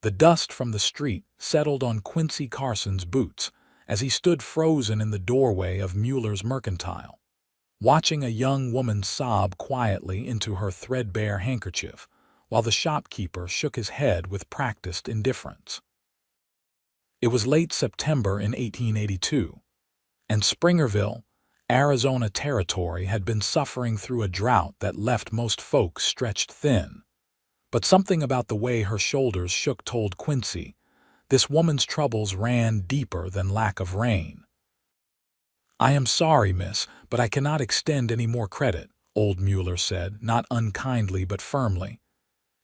The dust from the street settled on Quincy Carson's boots as he stood frozen in the doorway of Mueller's Mercantile, watching a young woman sob quietly into her threadbare handkerchief, while the shopkeeper shook his head with practiced indifference. It was late September in 1882, and Springerville, Arizona Territory had been suffering through a drought that left most folks stretched thin. But something about the way her shoulders shook told Quincy this woman's troubles ran deeper than lack of rain. "I am sorry, miss, but I cannot extend any more credit," old Mueller said, not unkindly but firmly.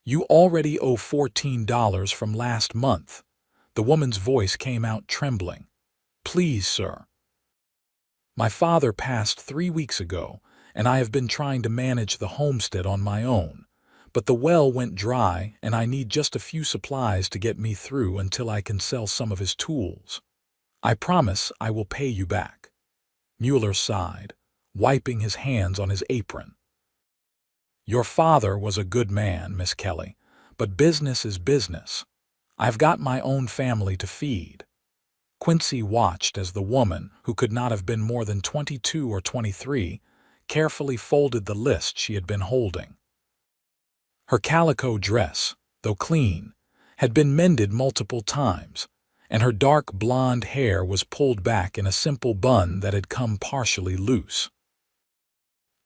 "You already owe $14 from last month." The woman's voice came out trembling. "Please, sir. My father passed 3 weeks ago, and I have been trying to manage the homestead on my own. But the well went dry, and I need just a few supplies to get me through until I can sell some of his tools. I promise I will pay you back." Mueller sighed, wiping his hands on his apron. "Your father was a good man, Miss Kelly, but business is business. I've got my own family to feed." Quincy watched as the woman, who could not have been more than 22 or 23, carefully folded the list she had been holding. Her calico dress, though clean, had been mended multiple times, and her dark blonde hair was pulled back in a simple bun that had come partially loose.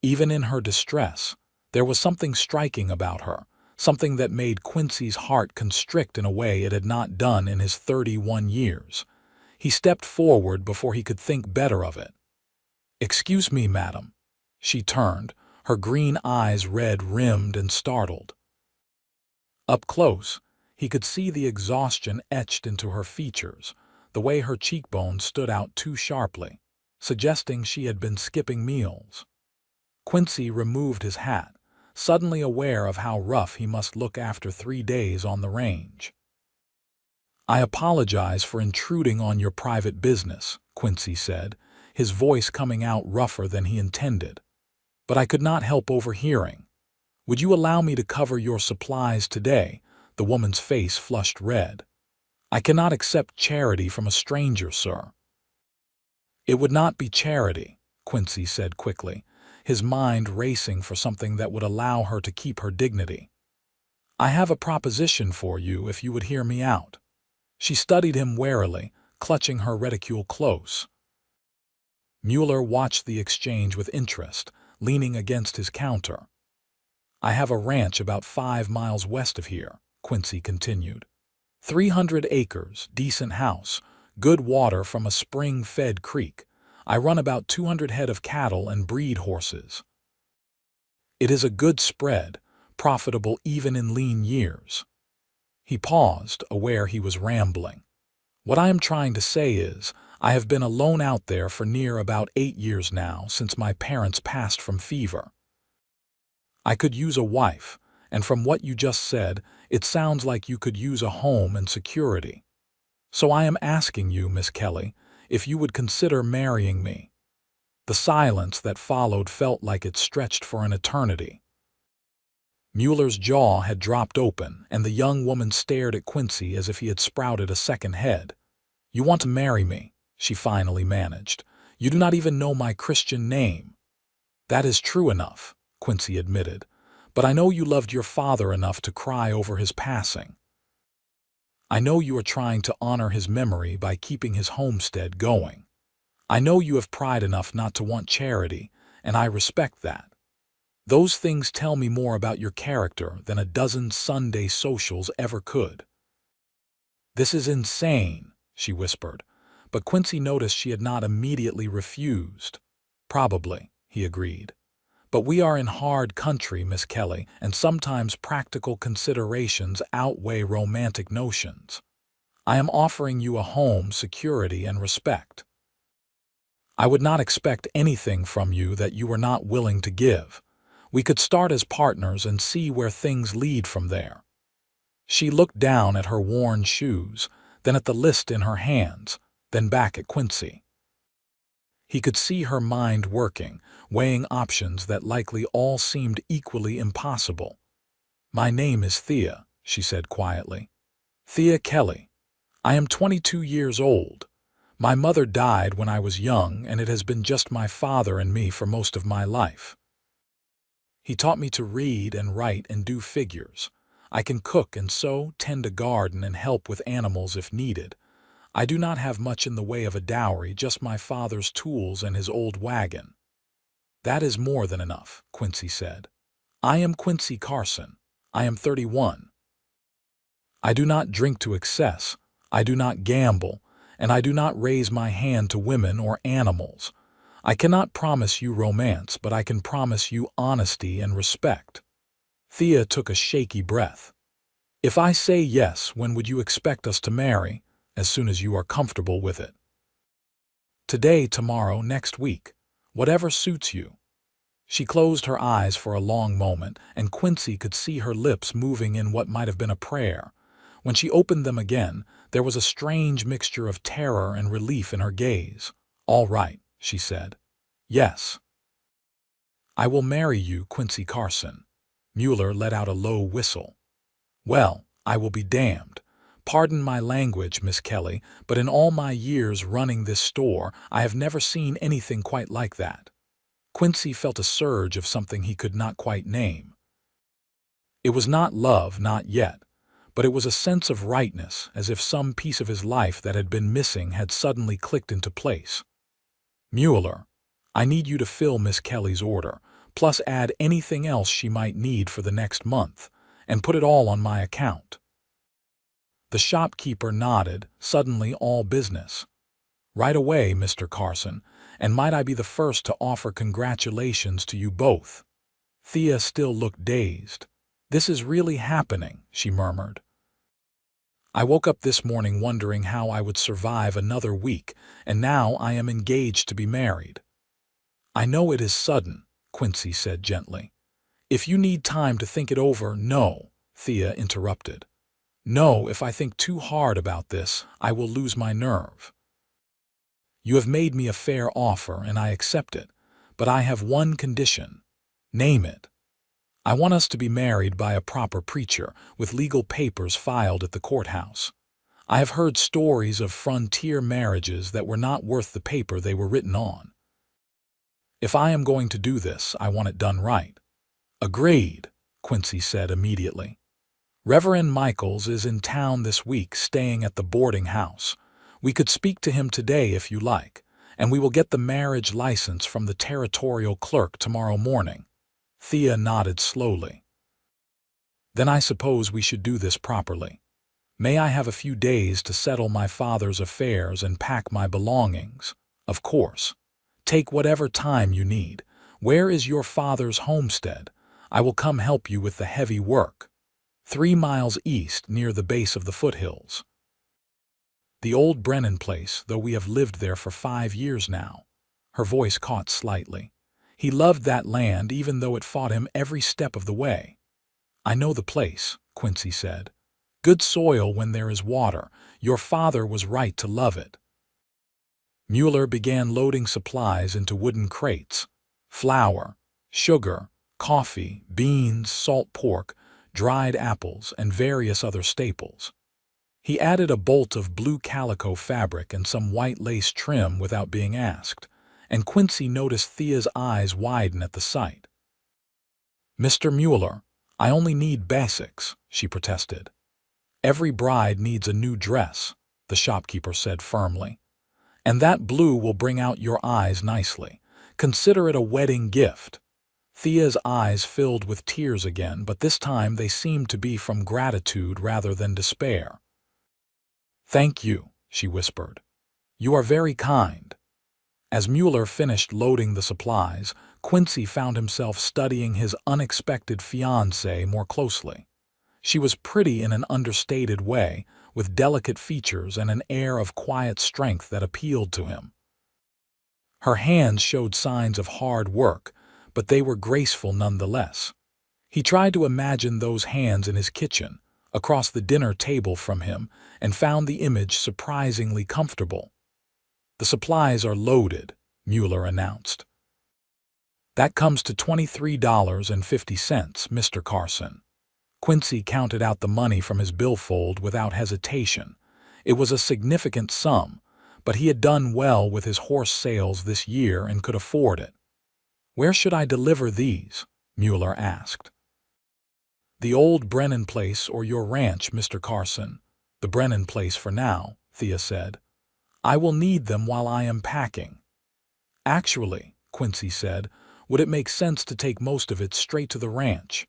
Even in her distress, there was something striking about her, something that made Quincy's heart constrict in a way it had not done in his 31 years. He stepped forward before he could think better of it. "Excuse me, madam." She turned, her green eyes red-rimmed and startled. Up close, he could see the exhaustion etched into her features, the way her cheekbones stood out too sharply, suggesting she had been skipping meals. Quincy removed his hat, suddenly aware of how rough he must look after 3 days on the range. "I apologize for intruding on your private business," Quincy said, his voice coming out rougher than he intended. "But I could not help overhearing. Would you allow me to cover your supplies today?" The woman's face flushed red. "I cannot accept charity from a stranger, sir." "It would not be charity," Quincy said quickly, his mind racing for something that would allow her to keep her dignity. "I have a proposition for you if you would hear me out." She studied him warily, clutching her reticule close. Mueller watched the exchange with interest, leaning against his counter. "I have a ranch about 5 miles west of here," Quincy continued. 300 acres, decent house, good water from a spring-fed creek. I run about 200 head of cattle and breed horses. It is a good spread, profitable even in lean years." He paused, aware he was rambling. "What I am trying to say is, I have been alone out there for near about 8 years now, since my parents passed from fever. I could use a wife, and from what you just said, it sounds like you could use a home and security. So I am asking you, Miss Kelly, if you would consider marrying me." The silence that followed felt like it stretched for an eternity. Mueller's jaw had dropped open, and the young woman stared at Quincy as if he had sprouted a second head. "You want to marry me," she finally managed. "You do not even know my Christian name." "That is true enough," Quincy admitted, "but I know you loved your father enough to cry over his passing. I know you are trying to honor his memory by keeping his homestead going. I know you have pride enough not to want charity, and I respect that. Those things tell me more about your character than a dozen Sunday socials ever could." "This is insane," she whispered, but Quincy noticed she had not immediately refused. "Probably," he agreed. "But we are in hard country, Miss Kelly, and sometimes practical considerations outweigh romantic notions. I am offering you a home, security, and respect. I would not expect anything from you that you were not willing to give. We could start as partners and see where things lead from there." She looked down at her worn shoes, then at the list in her hands, then back at Quincy. He could see her mind working, weighing options that likely all seemed equally impossible. "My name is Thea," she said quietly. Thea Kelly. I am 22 years old. My mother died when I was young, and it has been just my father and me for most of my life. He taught me to read and write and do figures. I can cook and sew, tend a garden, and help with animals if needed. I do not have much in the way of a dowry, just my father's tools and his old wagon. That is more than enough, Quincy said. I am Quincy Carson. I am 31. I do not drink to excess. I do not gamble, and I do not raise my hand to women or animals. I cannot promise you romance, but I can promise you honesty and respect. Thea took a shaky breath. If I say yes, when would you expect us to marry? As soon as you are comfortable with it. Today, tomorrow, next week. Whatever suits you. She closed her eyes for a long moment, and Quincy could see her lips moving in what might have been a prayer. When she opened them again, there was a strange mixture of terror and relief in her gaze. All right, she said. Yes. I will marry you, Quincy Carson. Mueller let out a low whistle. Well, I will be damned. Pardon my language, Miss Kelly, but in all my years running this store, I have never seen anything quite like that. Quincy felt a surge of something he could not quite name. It was not love, not yet, but it was a sense of rightness, as if some piece of his life that had been missing had suddenly clicked into place. Mueller, I need you to fill Miss Kelly's order, plus add anything else she might need for the next month, and put it all on my account. The shopkeeper nodded, suddenly all business. Right away, Mr. Carson, and might I be the first to offer congratulations to you both. Thea still looked dazed. This is really happening, she murmured. I woke up this morning wondering how I would survive another week, and now I am engaged to be married. I know it is sudden, Quincy said gently. If you need time to think it over, no, Thea interrupted. No, if I think too hard about this, I will lose my nerve. You have made me a fair offer, and I accept it, but I have one condition. Name it. I want us to be married by a proper preacher, with legal papers filed at the courthouse. I have heard stories of frontier marriages that were not worth the paper they were written on. If I am going to do this, I want it done right. Agreed, Quincy said immediately. Reverend Michaels is in town this week, staying at the boarding house. We could speak to him today if you like, and we will get the marriage license from the territorial clerk tomorrow morning. Thea nodded slowly. Then I suppose we should do this properly. May I have a few days to settle my father's affairs and pack my belongings? Of course. Take whatever time you need. Where is your father's homestead? I will come help you with the heavy work. 3 miles east, near the base of the foothills. The old Brennan place, though we have lived there for 5 years now. Her voice caught slightly. He loved that land even though it fought him every step of the way. I know the place, Quincy said. Good soil when there is water. Your father was right to love it. Mueller began loading supplies into wooden crates. Flour, sugar, coffee, beans, salt pork, dried apples, and various other staples. He added a bolt of blue calico fabric and some white lace trim without being asked, and Quincy noticed Thea's eyes widen at the sight. Mr. Mueller, I only need basics, she protested. Every bride needs a new dress, the shopkeeper said firmly. And that blue will bring out your eyes nicely. Consider it a wedding gift. Thea's eyes filled with tears again, but this time they seemed to be from gratitude rather than despair. Thank you, she whispered. You are very kind. As Mueller finished loading the supplies, Quincy found himself studying his unexpected fiancée more closely. She was pretty in an understated way, with delicate features and an air of quiet strength that appealed to him. Her hands showed signs of hard work, but they were graceful nonetheless. He tried to imagine those hands in his kitchen, across the dinner table from him, and found the image surprisingly comfortable. The supplies are loaded, Mueller announced. That comes to $23.50, Mr. Carson. Quincy counted out the money from his billfold without hesitation. It was a significant sum, but he had done well with his horse sales this year and could afford it. "Where should I deliver these?" Mueller asked. "The old Brennan place or your ranch, Mr. Carson." "The Brennan place for now," Thea said. "I will need them while I am packing." "Actually," Quincy said, "would it make sense to take most of it straight to the ranch?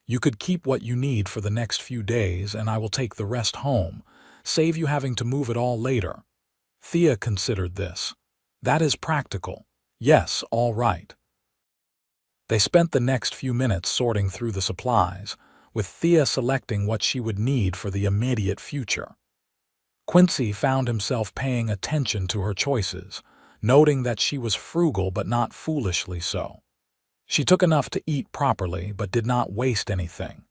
You could keep what you need for the next few days, and I will take the rest home, save you having to move it all later." Thea considered this. "That is practical. Yes, all right." They spent the next few minutes sorting through the supplies, with Thea selecting what she would need for the immediate future. Quincy found himself paying attention to her choices, noting that she was frugal but not foolishly so. She took enough to eat properly but did not waste anything.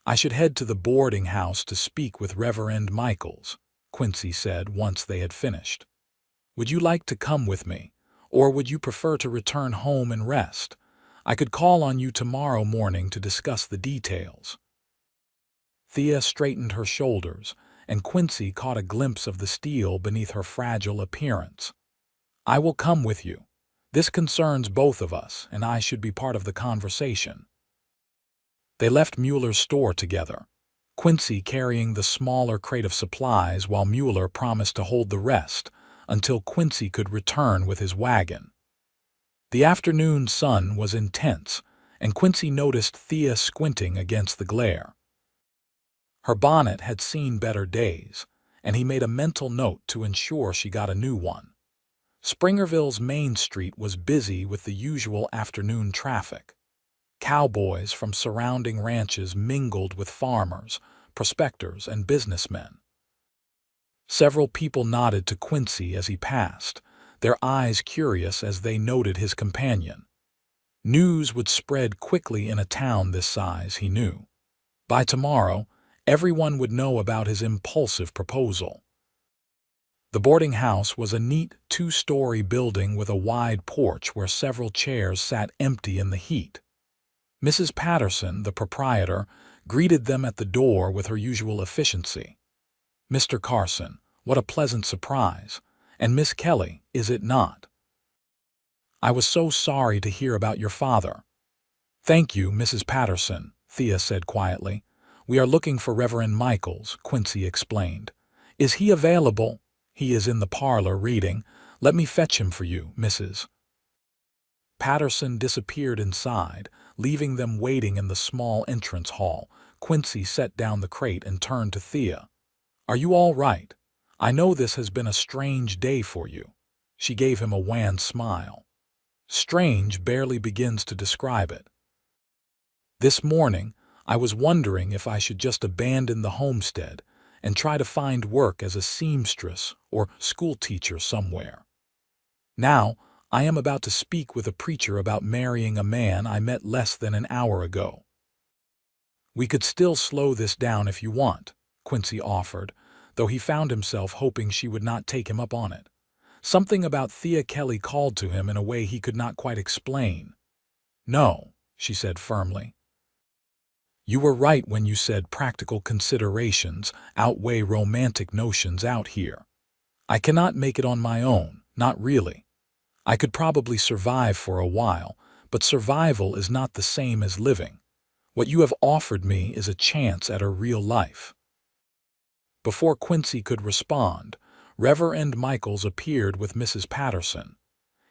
"I should head to the boarding house to speak with Reverend Michaels," Quincy said once they had finished. "Would you like to come with me, or would you prefer to return home and rest? I could call on you tomorrow morning to discuss the details." Thea straightened her shoulders, and Quincy caught a glimpse of the steel beneath her fragile appearance. "I will come with you. This concerns both of us, and I should be part of the conversation." They left Mueller's store together, Quincy carrying the smaller crate of supplies while Mueller promised to hold the rest until Quincy could return with his wagon. The afternoon sun was intense, and Quincy noticed Thea squinting against the glare. Her bonnet had seen better days, and he made a mental note to ensure she got a new one. Springerville's Main Street was busy with the usual afternoon traffic. Cowboys from surrounding ranches mingled with farmers, prospectors, and businessmen. Several people nodded to Quincy as he passed, their eyes curious as they noted his companion. News would spread quickly in a town this size, he knew. By tomorrow, everyone would know about his impulsive proposal. The boarding house was a neat two-story building with a wide porch where several chairs sat empty in the heat. Mrs. Patterson, the proprietor, greeted them at the door with her usual efficiency. "Mr. Carson, what a pleasant surprise. And Miss Kelly, is it not? I was so sorry to hear about your father." "Thank you, Mrs. Patterson," Thea said quietly. "We are looking for Reverend Michaels," Quincy explained. "Is he available?" "He is in the parlor reading. Let me fetch him for you, Mrs." Patterson disappeared inside, leaving them waiting in the small entrance hall. Quincy set down the crate and turned to Thea. "Are you all right? I know this has been a strange day for you." She gave him a wan smile. "Strange barely begins to describe it. This morning, I was wondering if I should just abandon the homestead and try to find work as a seamstress or schoolteacher somewhere. Now, I am about to speak with a preacher about marrying a man I met less than an hour ago." "We could still slow this down if you want," Quincy offered, though he found himself hoping she would not take him up on it. Something about Thea Kelly called to him in a way he could not quite explain. "No," she said firmly. "You were right when you said practical considerations outweigh romantic notions out here. I cannot make it on my own, not really. I could probably survive for a while, but survival is not the same as living. What you have offered me is a chance at a real life." Before Quincy could respond, Reverend Michaels appeared with Mrs. Patterson.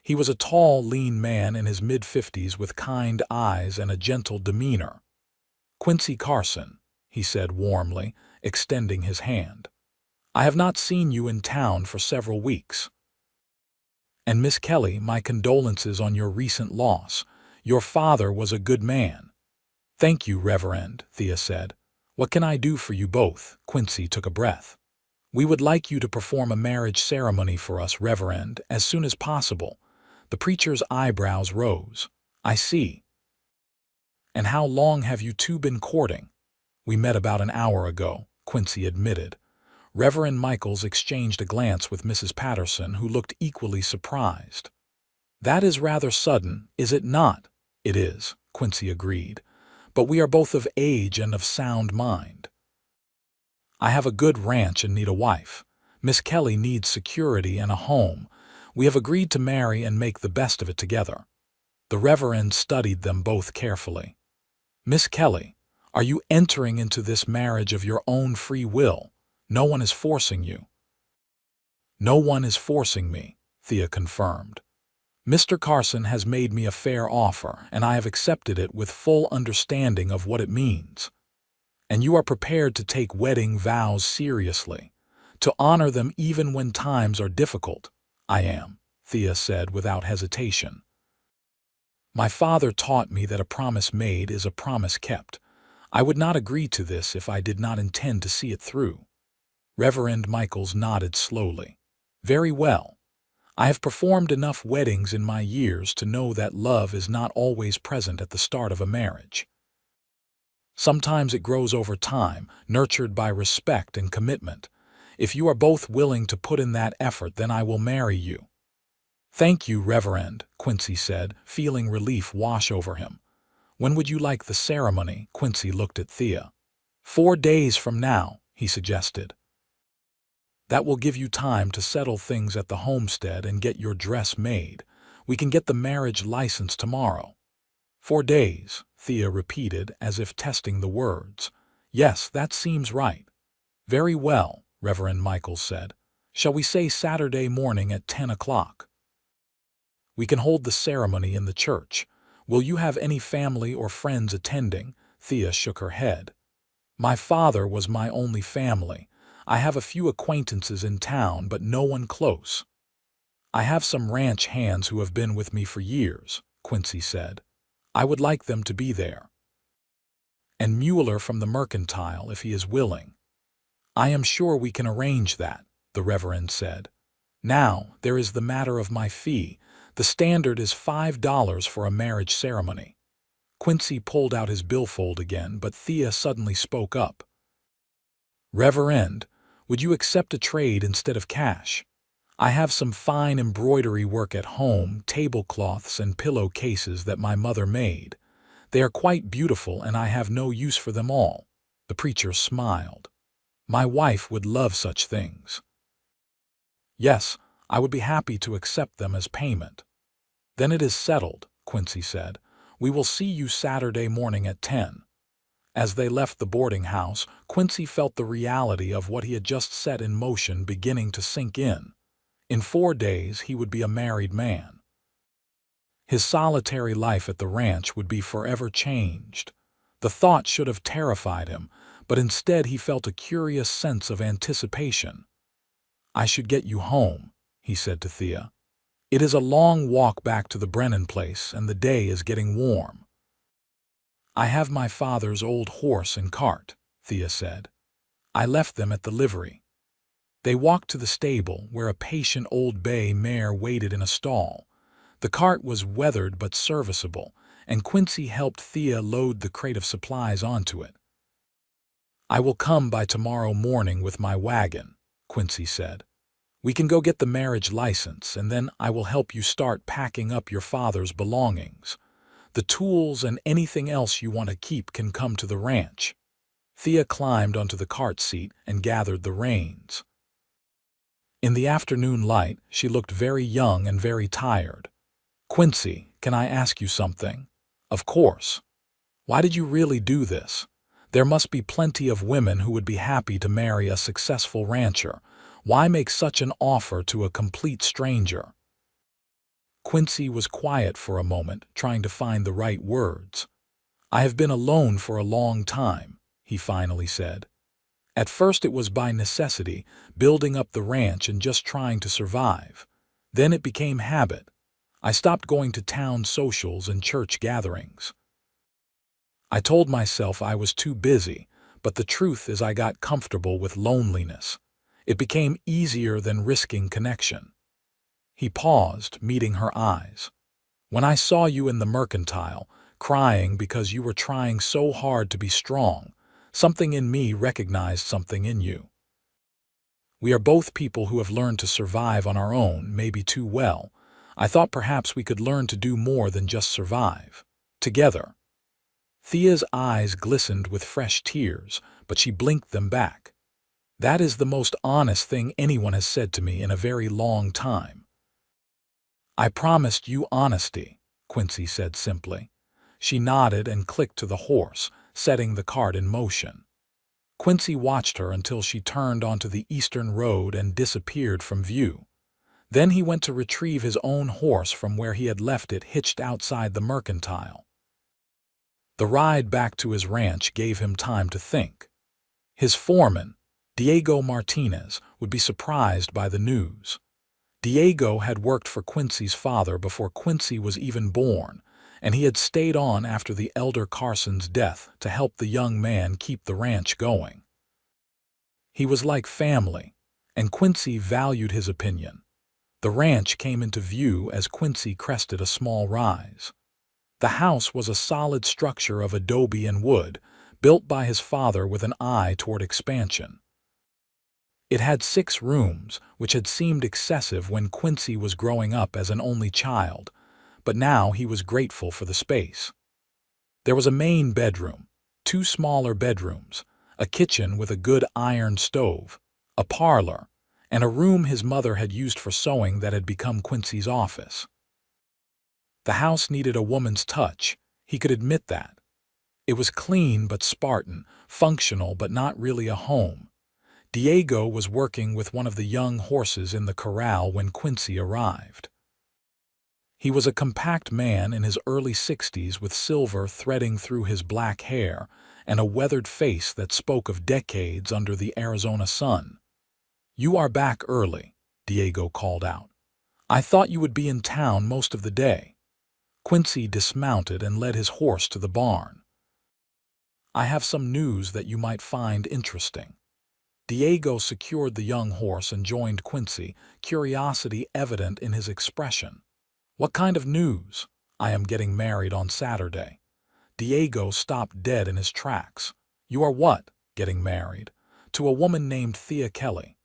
He was a tall, lean man in his mid-50s with kind eyes and a gentle demeanor. "Quincy Carson," he said warmly, extending his hand. "I have not seen you in town for several weeks. And Miss Kelly, my condolences on your recent loss. Your father was a good man." "Thank you, Reverend," Thea said. "What can I do for you both?" Quincy took a breath. "We would like you to perform a marriage ceremony for us, Reverend, as soon as possible." The preacher's eyebrows rose. "I see. And how long have you two been courting?" "We met about an hour ago," Quincy admitted. Reverend Michaels exchanged a glance with Mrs. Patterson, who looked equally surprised. "That is rather sudden, is it not?" "It is," Quincy agreed. but we are both of age and of sound mind. I have a good ranch and need a wife. Miss Kelly needs security and a home. We have agreed to marry and make the best of it together." The Reverend studied them both carefully. "Miss Kelly, are you entering into this marriage of your own free will? No one is forcing you." "No one is forcing me," Thea confirmed. "Mr. Carson has made me a fair offer, and I have accepted it with full understanding of what it means." "And you are prepared to take wedding vows seriously, to honor them even when times are difficult." "I am," Thea said without hesitation. "My father taught me that a promise made is a promise kept. I would not agree to this if I did not intend to see it through." Reverend Michaels nodded slowly. "Very well. I have performed enough weddings in my years to know that love is not always present at the start of a marriage. Sometimes it grows over time, nurtured by respect and commitment. If you are both willing to put in that effort, then I will marry you." "Thank you, Reverend," Quincy said, feeling relief wash over him. "When would you like the ceremony?" Quincy looked at Thea. 4 days from now," he suggested. "That will give you time to settle things at the homestead and get your dress made. We can get the marriage license tomorrow." 4 days, Thea repeated as if testing the words. "Yes, that seems right." "Very well," Reverend Michaels said. "Shall we say Saturday morning at 10 o'clock? We can hold the ceremony in the church. Will you have any family or friends attending?" Thea shook her head. "My father was my only family. I have a few acquaintances in town, but no one close." "I have some ranch hands who have been with me for years," Quincy said. "I would like them to be there. And Mueller from the Mercantile, if he is willing." "I am sure we can arrange that," the Reverend said. "Now, there is the matter of my fee. The standard is $5 for a marriage ceremony." Quincy pulled out his billfold again, but Thea suddenly spoke up. "Reverend, would you accept a trade instead of cash? I have some fine embroidery work at home, tablecloths and pillowcases that my mother made. They are quite beautiful and I have no use for them all." The preacher smiled. "My wife would love such things." "Yes, I would be happy to accept them as payment." "Then it is settled," Quincy said. "We will see you Saturday morning at 10. As they left the boarding house, Quincy felt the reality of what he had just set in motion beginning to sink in. In 4 days, he would be a married man. His solitary life at the ranch would be forever changed. The thought should have terrified him, but instead he felt a curious sense of anticipation. "I should get you home," he said to Thea. "It is a long walk back to the Brennan place, and the day is getting warm." "I have my father's old horse and cart," Thea said. "I left them at the livery." They walked to the stable, where a patient old bay mare waited in a stall. The cart was weathered but serviceable, and Quincy helped Thea load the crate of supplies onto it. "I will come by tomorrow morning with my wagon," Quincy said. "We can go get the marriage license, and then I will help you start packing up your father's belongings. The tools and anything else you want to keep can come to the ranch." Thea climbed onto the cart seat and gathered the reins. In the afternoon light, she looked very young and very tired. "Quincy, can I ask you something?" "Of course." "Why did you really do this? There must be plenty of women who would be happy to marry a successful rancher. Why make such an offer to a complete stranger?" Quincy was quiet for a moment, trying to find the right words. "I have been alone for a long time," he finally said. "At first it was by necessity, building up the ranch and just trying to survive. Then it became habit. I stopped going to town socials and church gatherings. I told myself I was too busy, but the truth is I got comfortable with loneliness. It became easier than risking connection." He paused, meeting her eyes. "When I saw you in the Mercantile, crying because you were trying so hard to be strong, something in me recognized something in you. We are both people who have learned to survive on our own, maybe too well. I thought perhaps we could learn to do more than just survive. Together." Thea's eyes glistened with fresh tears, but she blinked them back. That is the most honest thing anyone has said to me in a very long time. I promised you honesty, Quincy said simply. She nodded and clicked to the horse, setting the cart in motion. Quincy watched her until she turned onto the eastern road and disappeared from view. Then he went to retrieve his own horse from where he had left it hitched outside the Mercantile. The ride back to his ranch gave him time to think. His foreman, Diego Martinez, would be surprised by the news. Diego had worked for Quincy's father before Quincy was even born, and he had stayed on after the elder Carson's death to help the young man keep the ranch going. He was like family, and Quincy valued his opinion. The ranch came into view as Quincy crested a small rise. The house was a solid structure of adobe and wood, built by his father with an eye toward expansion. It had 6 rooms, which had seemed excessive when Quincy was growing up as an only child, but now he was grateful for the space. There was a main bedroom, 2 smaller bedrooms, a kitchen with a good iron stove, a parlor, and a room his mother had used for sewing that had become Quincy's office. The house needed a woman's touch, he could admit that. It was clean but Spartan, functional but not really a home. Diego was working with one of the young horses in the corral when Quincy arrived. He was a compact man in his early 60s with silver threading through his black hair and a weathered face that spoke of decades under the Arizona sun. "You are back early," Diego called out. "I thought you would be in town most of the day." Quincy dismounted and led his horse to the barn. "I have some news that you might find interesting." Diego secured the young horse and joined Quincy, curiosity evident in his expression. "What kind of news?" "I am getting married on Saturday." Diego stopped dead in his tracks. "You are what?" "Getting married." "To a woman named Thea Kelly.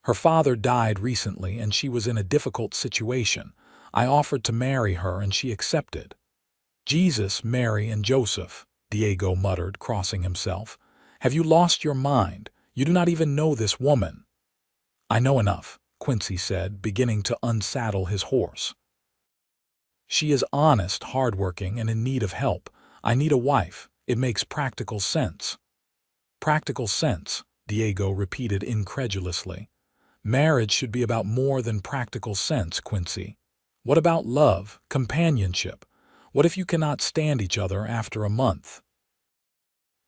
Her father died recently and she was in a difficult situation. I offered to marry her and she accepted." "Jesus, Mary, and Joseph," Diego muttered, crossing himself. "Have you lost your mind? You do not even know this woman." "I know enough," Quincy said, beginning to unsaddle his horse. "She is honest, hardworking, and in need of help. I need a wife. It makes practical sense." "Practical sense," Diego repeated incredulously. "Marriage should be about more than practical sense, Quincy. What about love, companionship? What if you cannot stand each other after a month?"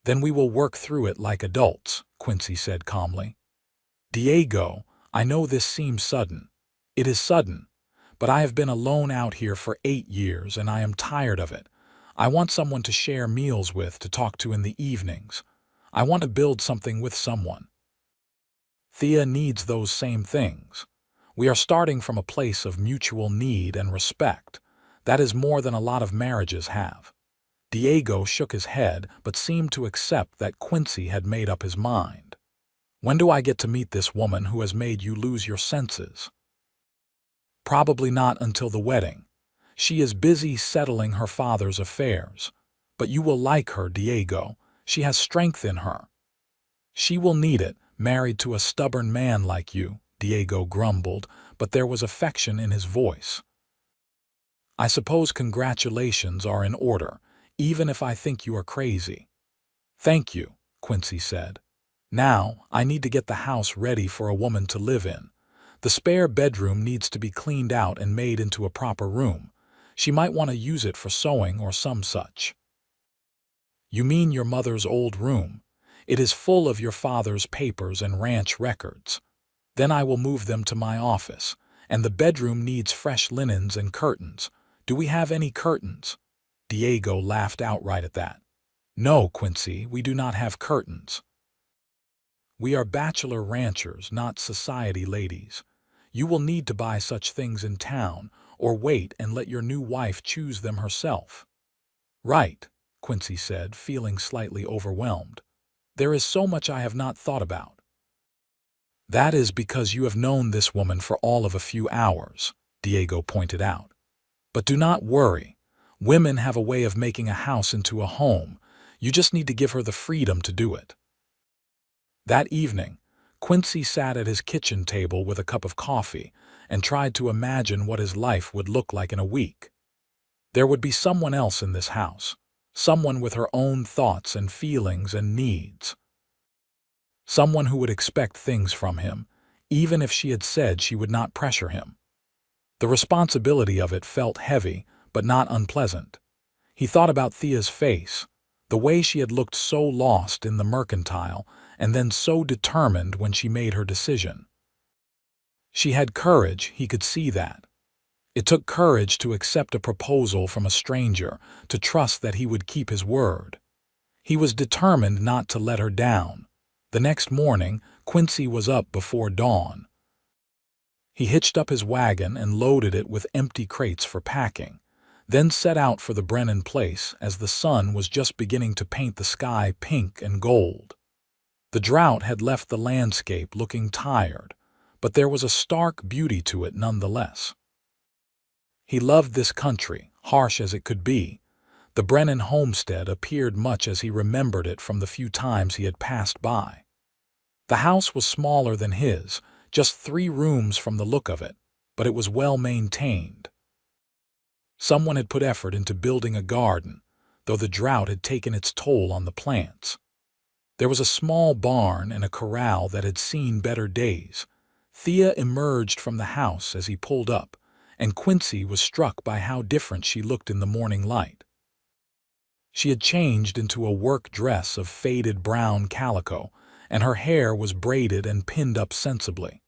"Then we will work through it like adults," Quincy said calmly. "Diego, I know this seems sudden. It is sudden, but I have been alone out here for 8 years and I am tired of it. I want someone to share meals with, to talk to in the evenings. I want to build something with someone. Thea needs those same things. We are starting from a place of mutual need and respect. That is more than a lot of marriages have." Diego shook his head but seemed to accept that Quincy had made up his mind. "When do I get to meet this woman who has made you lose your senses?" "Probably not until the wedding. She is busy settling her father's affairs. But you will like her, Diego. She has strength in her." "She will need it, married to a stubborn man like you," Diego grumbled, but there was affection in his voice. "I suppose congratulations are in order, even if I think you are crazy." "Thank you," Quincy said. "Now, I need to get the house ready for a woman to live in. The spare bedroom needs to be cleaned out and made into a proper room. She might want to use it for sewing or some such." "You mean your mother's old room? It is full of your father's papers and ranch records. Then I will move them to my office, and the bedroom needs fresh linens and curtains. Do we have any curtains?" Diego laughed outright at that. "No, Quincy, we do not have curtains. We are bachelor ranchers, not society ladies. You will need to buy such things in town, or wait and let your new wife choose them herself." "Right," Quincy said, feeling slightly overwhelmed. "There is so much I have not thought about." "That is because you have known this woman for all of a few hours," Diego pointed out. "But do not worry. Women have a way of making a house into a home. You just need to give her the freedom to do it. That evening, Quincy sat at his kitchen table with a cup of coffee and tried to imagine what his life would look like in a week. There would be someone else in this house, someone with her own thoughts and feelings and needs. Someone who would expect things from him, even if she had said she would not pressure him. The responsibility of it felt heavy, but not unpleasant. He thought about Thea's face, the way she had looked so lost in the Mercantile and then so determined when she made her decision. She had courage, he could see that. It took courage to accept a proposal from a stranger, to trust that he would keep his word. He was determined not to let her down. The next morning, Quincy was up before dawn. He hitched up his wagon and loaded it with empty crates for packing, then set out for the Brennan place as the sun was just beginning to paint the sky pink and gold. The drought had left the landscape looking tired, but there was a stark beauty to it nonetheless. He loved this country, harsh as it could be. The Brennan homestead appeared much as he remembered it from the few times he had passed by. The house was smaller than his, just 3 rooms from the look of it, but it was well maintained. Someone had put effort into building a garden, though the drought had taken its toll on the plants. There was a small barn and a corral that had seen better days. Thea emerged from the house as he pulled up, and Quincy was struck by how different she looked in the morning light. She had changed into a work dress of faded brown calico, and her hair was braided and pinned up sensibly.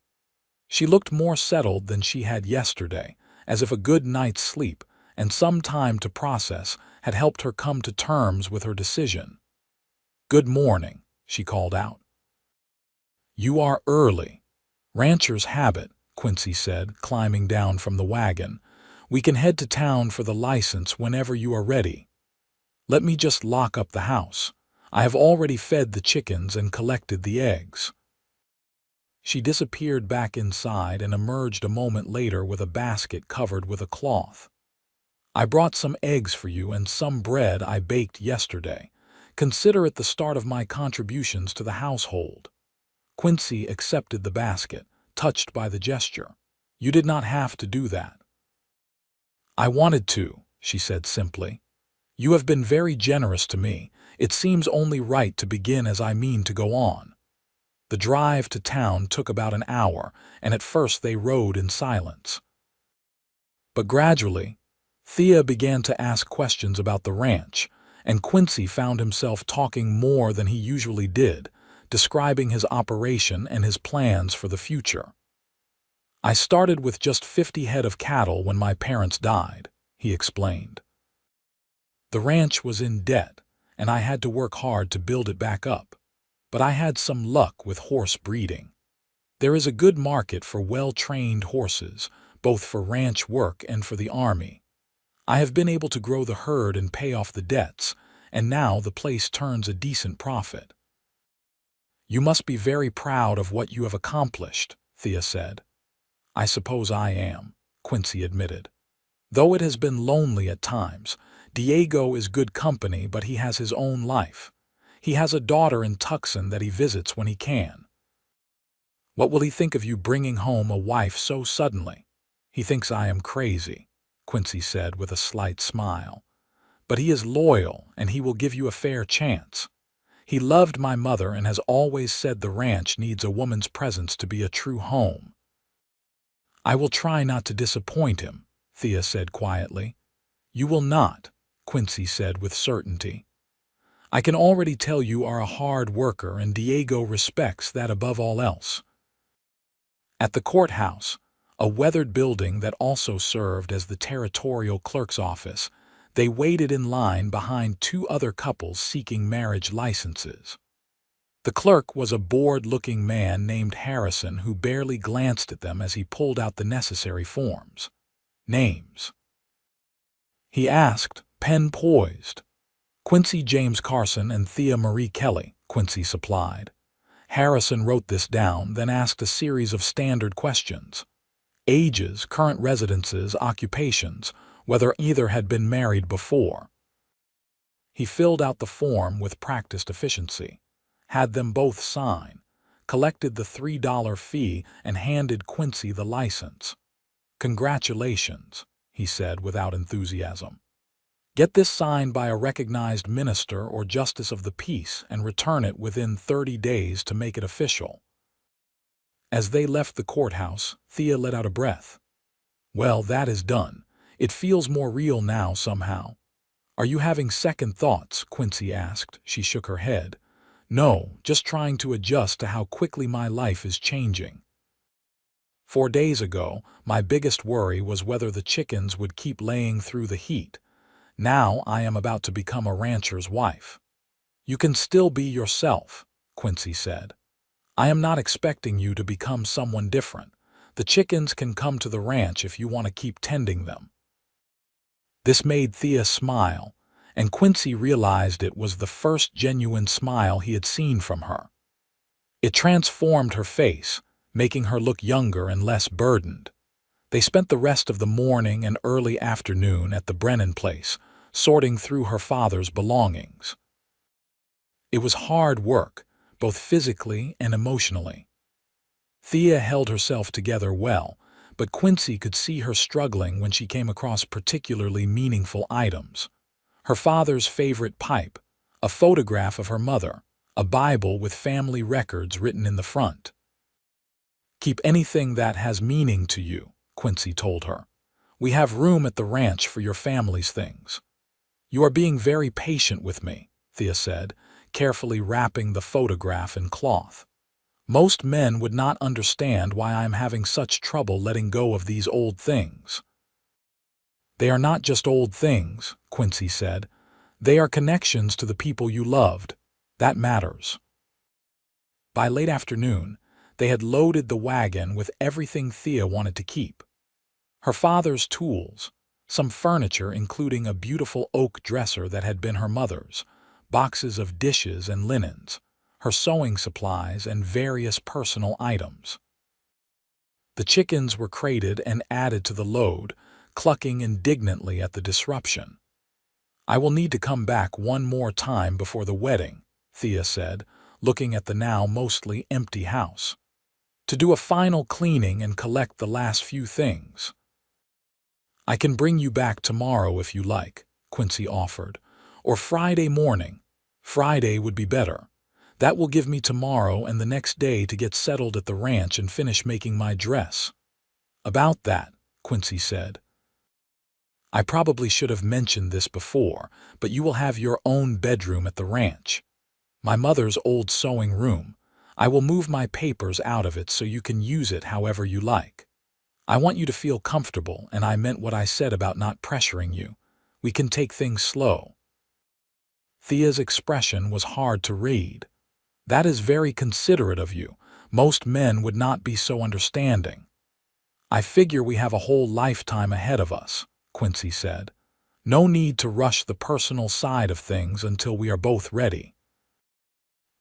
She looked more settled than she had yesterday, as if a good night's sleep and some time to process had helped her come to terms with her decision. "Good morning," she called out. "You are early." "Rancher's habit," Quincy said, climbing down from the wagon. "We can head to town for the license whenever you are ready. Let me just lock up the house. I have already fed the chickens and collected the eggs." She disappeared back inside and emerged a moment later with a basket covered with a cloth. "I brought some eggs for you and some bread I baked yesterday. Consider it the start of my contributions to the household." Quincy accepted the basket, touched by the gesture. "You did not have to do that." "I wanted to," she said simply. "You have been very generous to me. It seems only right to begin as I mean to go on." The drive to town took about an hour, and at first they rode in silence. But gradually, Thea began to ask questions about the ranch, and Quincy found himself talking more than he usually did, describing his operation and his plans for the future. "I started with just 50 head of cattle when my parents died," he explained. "The ranch was in debt, and I had to work hard to build it back up. But I had some luck with horse breeding. There is a good market for well-trained horses, both for ranch work and for the army. I have been able to grow the herd and pay off the debts, and now the place turns a decent profit." "You must be very proud of what you have accomplished," Thea said. "I suppose I am," Quincy admitted. "Though it has been lonely at times. Diego is good company, but he has his own life. He has a daughter in Tucson that he visits when he can." "What will he think of you bringing home a wife so suddenly?" "He thinks I am crazy," Quincy said with a slight smile. "But he is loyal, and he will give you a fair chance. He loved my mother and has always said the ranch needs a woman's presence to be a true home." "I will try not to disappoint him," Thea said quietly. "You will not," Quincy said with certainty. "I can already tell you are a hard worker, and Diego respects that above all else." At the courthouse, a weathered building that also served as the territorial clerk's office, they waited in line behind 2 other couples seeking marriage licenses. The clerk was a bored-looking man named Harrison who barely glanced at them as he pulled out the necessary forms. "Names?" he asked, pen poised. "Quincy James Carson and Thea Marie Kelly," Quincy supplied. Harrison wrote this down, then asked a series of standard questions. Ages, current residences, occupations. whether either had been married before. He filled out the form with practiced efficiency, had them both sign, collected the $3 fee, and handed Quincy the license. "Congratulations," he said without enthusiasm. "Get this signed by a recognized minister or justice of the peace and return it within 30 days to make it official." As they left the courthouse, Thea let out a breath. "Well, that is done. It feels more real now somehow." "Are you having second thoughts?" Quincy asked. She shook her head. "No, just trying to adjust to how quickly my life is changing. 4 days ago, my biggest worry was whether the chickens would keep laying through the heat. Now I am about to become a rancher's wife." "You can still be yourself," Quincy said. "I am not expecting you to become someone different. The chickens can come to the ranch if you want to keep tending them." This made Thea smile, and Quincy realized it was the first genuine smile he had seen from her. It transformed her face, making her look younger and less burdened. They spent the rest of the morning and early afternoon at the Brennan place, sorting through her father's belongings. It was hard work, both physically and emotionally. Thea held herself together well, but Quincy could see her struggling when she came across particularly meaningful items. Her father's favorite pipe, a photograph of her mother, a Bible with family records written in the front. "Keep anything that has meaning to you," Quincy told her. "We have room at the ranch for your family's things." "You are being very patient with me," Thea said, carefully wrapping the photograph in cloth. "Most men would not understand why I am having such trouble letting go of these old things." "They are not just old things," Quincy said. "They are connections to the people you loved. That matters." By late afternoon, they had loaded the wagon with everything Thea wanted to keep. Her father's tools, some furniture including a beautiful oak dresser that had been her mother's, boxes of dishes and linens, her sewing supplies, and various personal items. The chickens were crated and added to the load, clucking indignantly at the disruption. "I will need to come back one more time before the wedding," Thea said, looking at the now mostly empty house, "to do a final cleaning and collect the last few things." "I can bring you back tomorrow if you like," Quincy offered, "or Friday morning. Friday would be better. That will give me tomorrow and the next day to get settled at the ranch and finish making my dress." "About that," Quincy said, "I probably should have mentioned this before, but you will have your own bedroom at the ranch. My mother's old sewing room. I will move my papers out of it so you can use it however you like. I want you to feel comfortable, and I meant what I said about not pressuring you. We can take things slow." Thea's expression was hard to read. "That is very considerate of you. Most men would not be so understanding." "I figure we have a whole lifetime ahead of us," Quincy said. "No need to rush the personal side of things until we are both ready."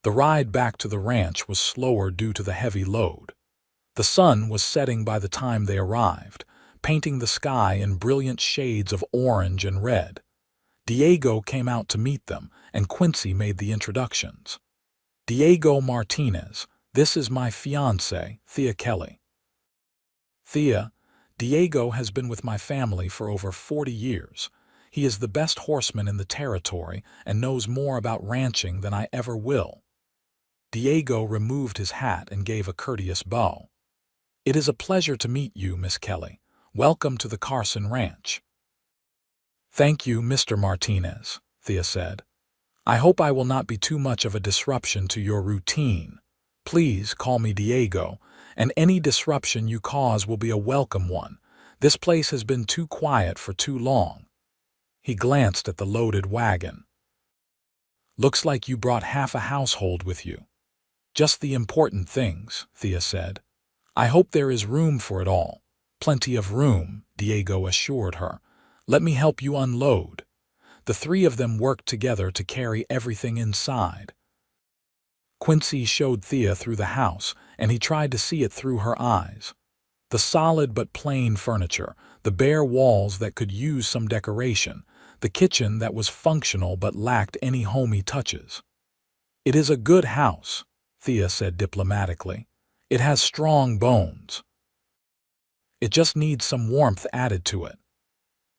The ride back to the ranch was slower due to the heavy load. The sun was setting by the time they arrived, painting the sky in brilliant shades of orange and red. Diego came out to meet them, and Quincy made the introductions. "Diego Martinez, this is my fiancé, Thea Kelly." "Thea, Diego has been with my family for over 40 years. He is the best horseman in the territory and knows more about ranching than I ever will." Diego removed his hat and gave a courteous bow. "It is a pleasure to meet you, Miss Kelly. Welcome to the Carson Ranch." "Thank you, Mr. Martinez," Thea said. "I hope I will not be too much of a disruption to your routine. Please call me Diego, and any disruption you cause will be a welcome one. This place has been too quiet for too long." He glanced at the loaded wagon. "Looks like you brought half a household with you." "Just the important things," Thea said. "I hope there is room for it all." "Plenty of room," Diego assured her. "Let me help you unload." The three of them worked together to carry everything inside. Quincy showed Thea through the house, and he tried to see it through her eyes. The The solid but plain furniture, the bare walls that could use some decoration, the kitchen that was functional but lacked any homey touches. "It is a good house," Thea said diplomatically. "It has strong bones. It just needs some warmth added to it."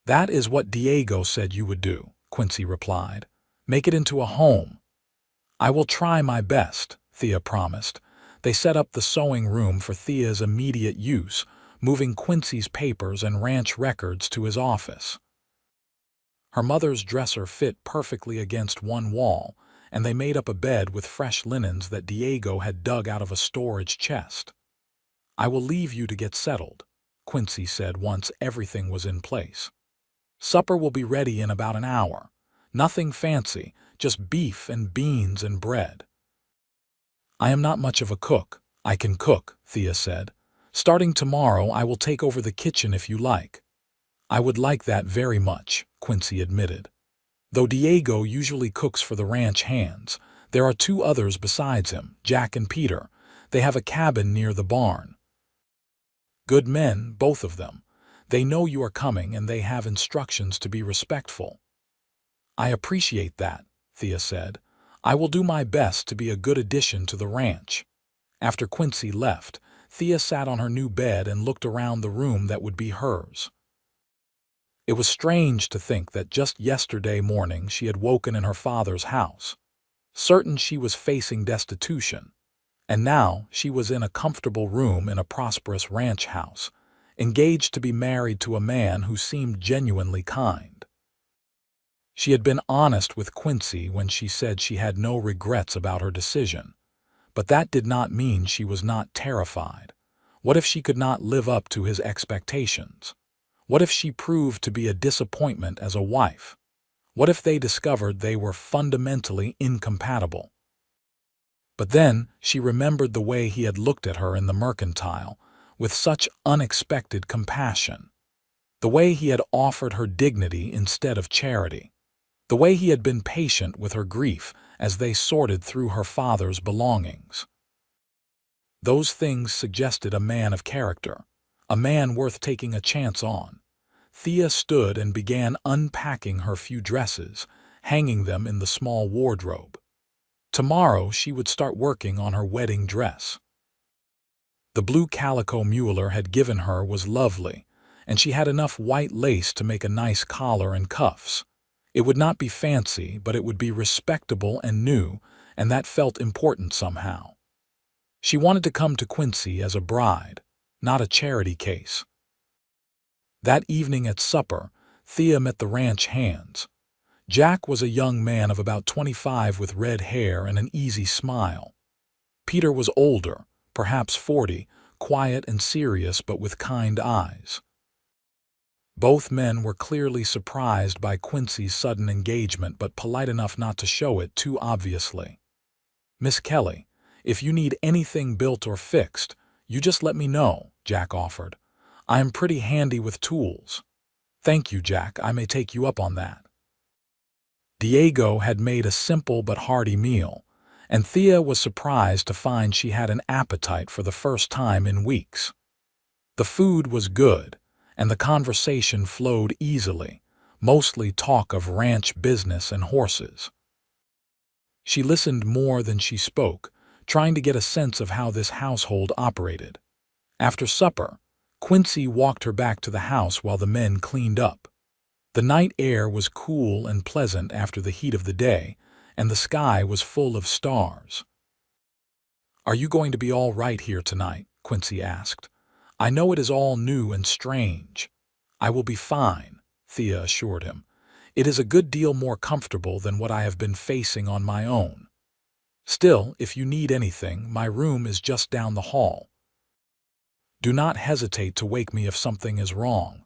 "That is what Diego said you would do," Quincy replied. "Make it into a home." "I will try my best," Thea promised. They set up the sewing room for Thea's immediate use, moving Quincy's papers and ranch records to his office. Her mother's dresser fit perfectly against one wall, and they made up a bed with fresh linens that Diego had dug out of a storage chest. "I will leave you to get settled," Quincy said once everything was in place. "Supper will be ready in about an hour. Nothing fancy, just beef and beans and bread." "I am not much of a cook. I can cook," Thea said. "Starting tomorrow, I will take over the kitchen if you like." "I would like that very much," Quincy admitted. Though Diego usually cooks for the ranch hands, there are two others besides him, Jack and Peter. They have a cabin near the barn. Good men, both of them. They know you are coming and they have instructions to be respectful. "I appreciate that," Thea said. "I will do my best to be a good addition to the ranch." After Quincy left, Thea sat on her new bed and looked around the room that would be hers. It was strange to think that just yesterday morning she had woken in her father's house, certain she was facing destitution, and now she was in a comfortable room in a prosperous ranch house, engaged to be married to a man who seemed genuinely kind. She had been honest with Quincy when she said she had no regrets about her decision, but that did not mean she was not terrified. What if she could not live up to his expectations? What if she proved to be a disappointment as a wife? What if they discovered they were fundamentally incompatible? But then she remembered the way he had looked at her in the Mercantile, with such unexpected compassion. The way he had offered her dignity instead of charity. The way he had been patient with her grief as they sorted through her father's belongings. Those things suggested a man of character, a man worth taking a chance on. Thea stood and began unpacking her few dresses, hanging them in the small wardrobe. Tomorrow she would start working on her wedding dress. The blue calico Mueller had given her was lovely, and she had enough white lace to make a nice collar and cuffs. It would not be fancy, but it would be respectable and new, and that felt important somehow. She wanted to come to Quincy as a bride, not a charity case. That evening at supper, Thea met the ranch hands. Jack was a young man of about 25 with red hair and an easy smile. Peter was older, perhaps 40, quiet and serious but with kind eyes. Both men were clearly surprised by Quincy's sudden engagement but polite enough not to show it too obviously. "Miss Kelly, if you need anything built or fixed, you just let me know," Jack offered. "I am pretty handy with tools." "Thank you, Jack, I may take you up on that." Diego had made a simple but hearty meal, and Thea was surprised to find she had an appetite for the first time in weeks. The food was good, and the conversation flowed easily, mostly talk of ranch business and horses. She listened more than she spoke, trying to get a sense of how this household operated. After supper, Quincy walked her back to the house while the men cleaned up. The night air was cool and pleasant after the heat of the day, and the sky was full of stars. "Are you going to be all right here tonight?" Quincy asked. "I know it is all new and strange." "I will be fine," Thea assured him. "It is a good deal more comfortable than what I have been facing on my own. Still, if you need anything, my room is just down the hall. Do not hesitate to wake me if something is wrong."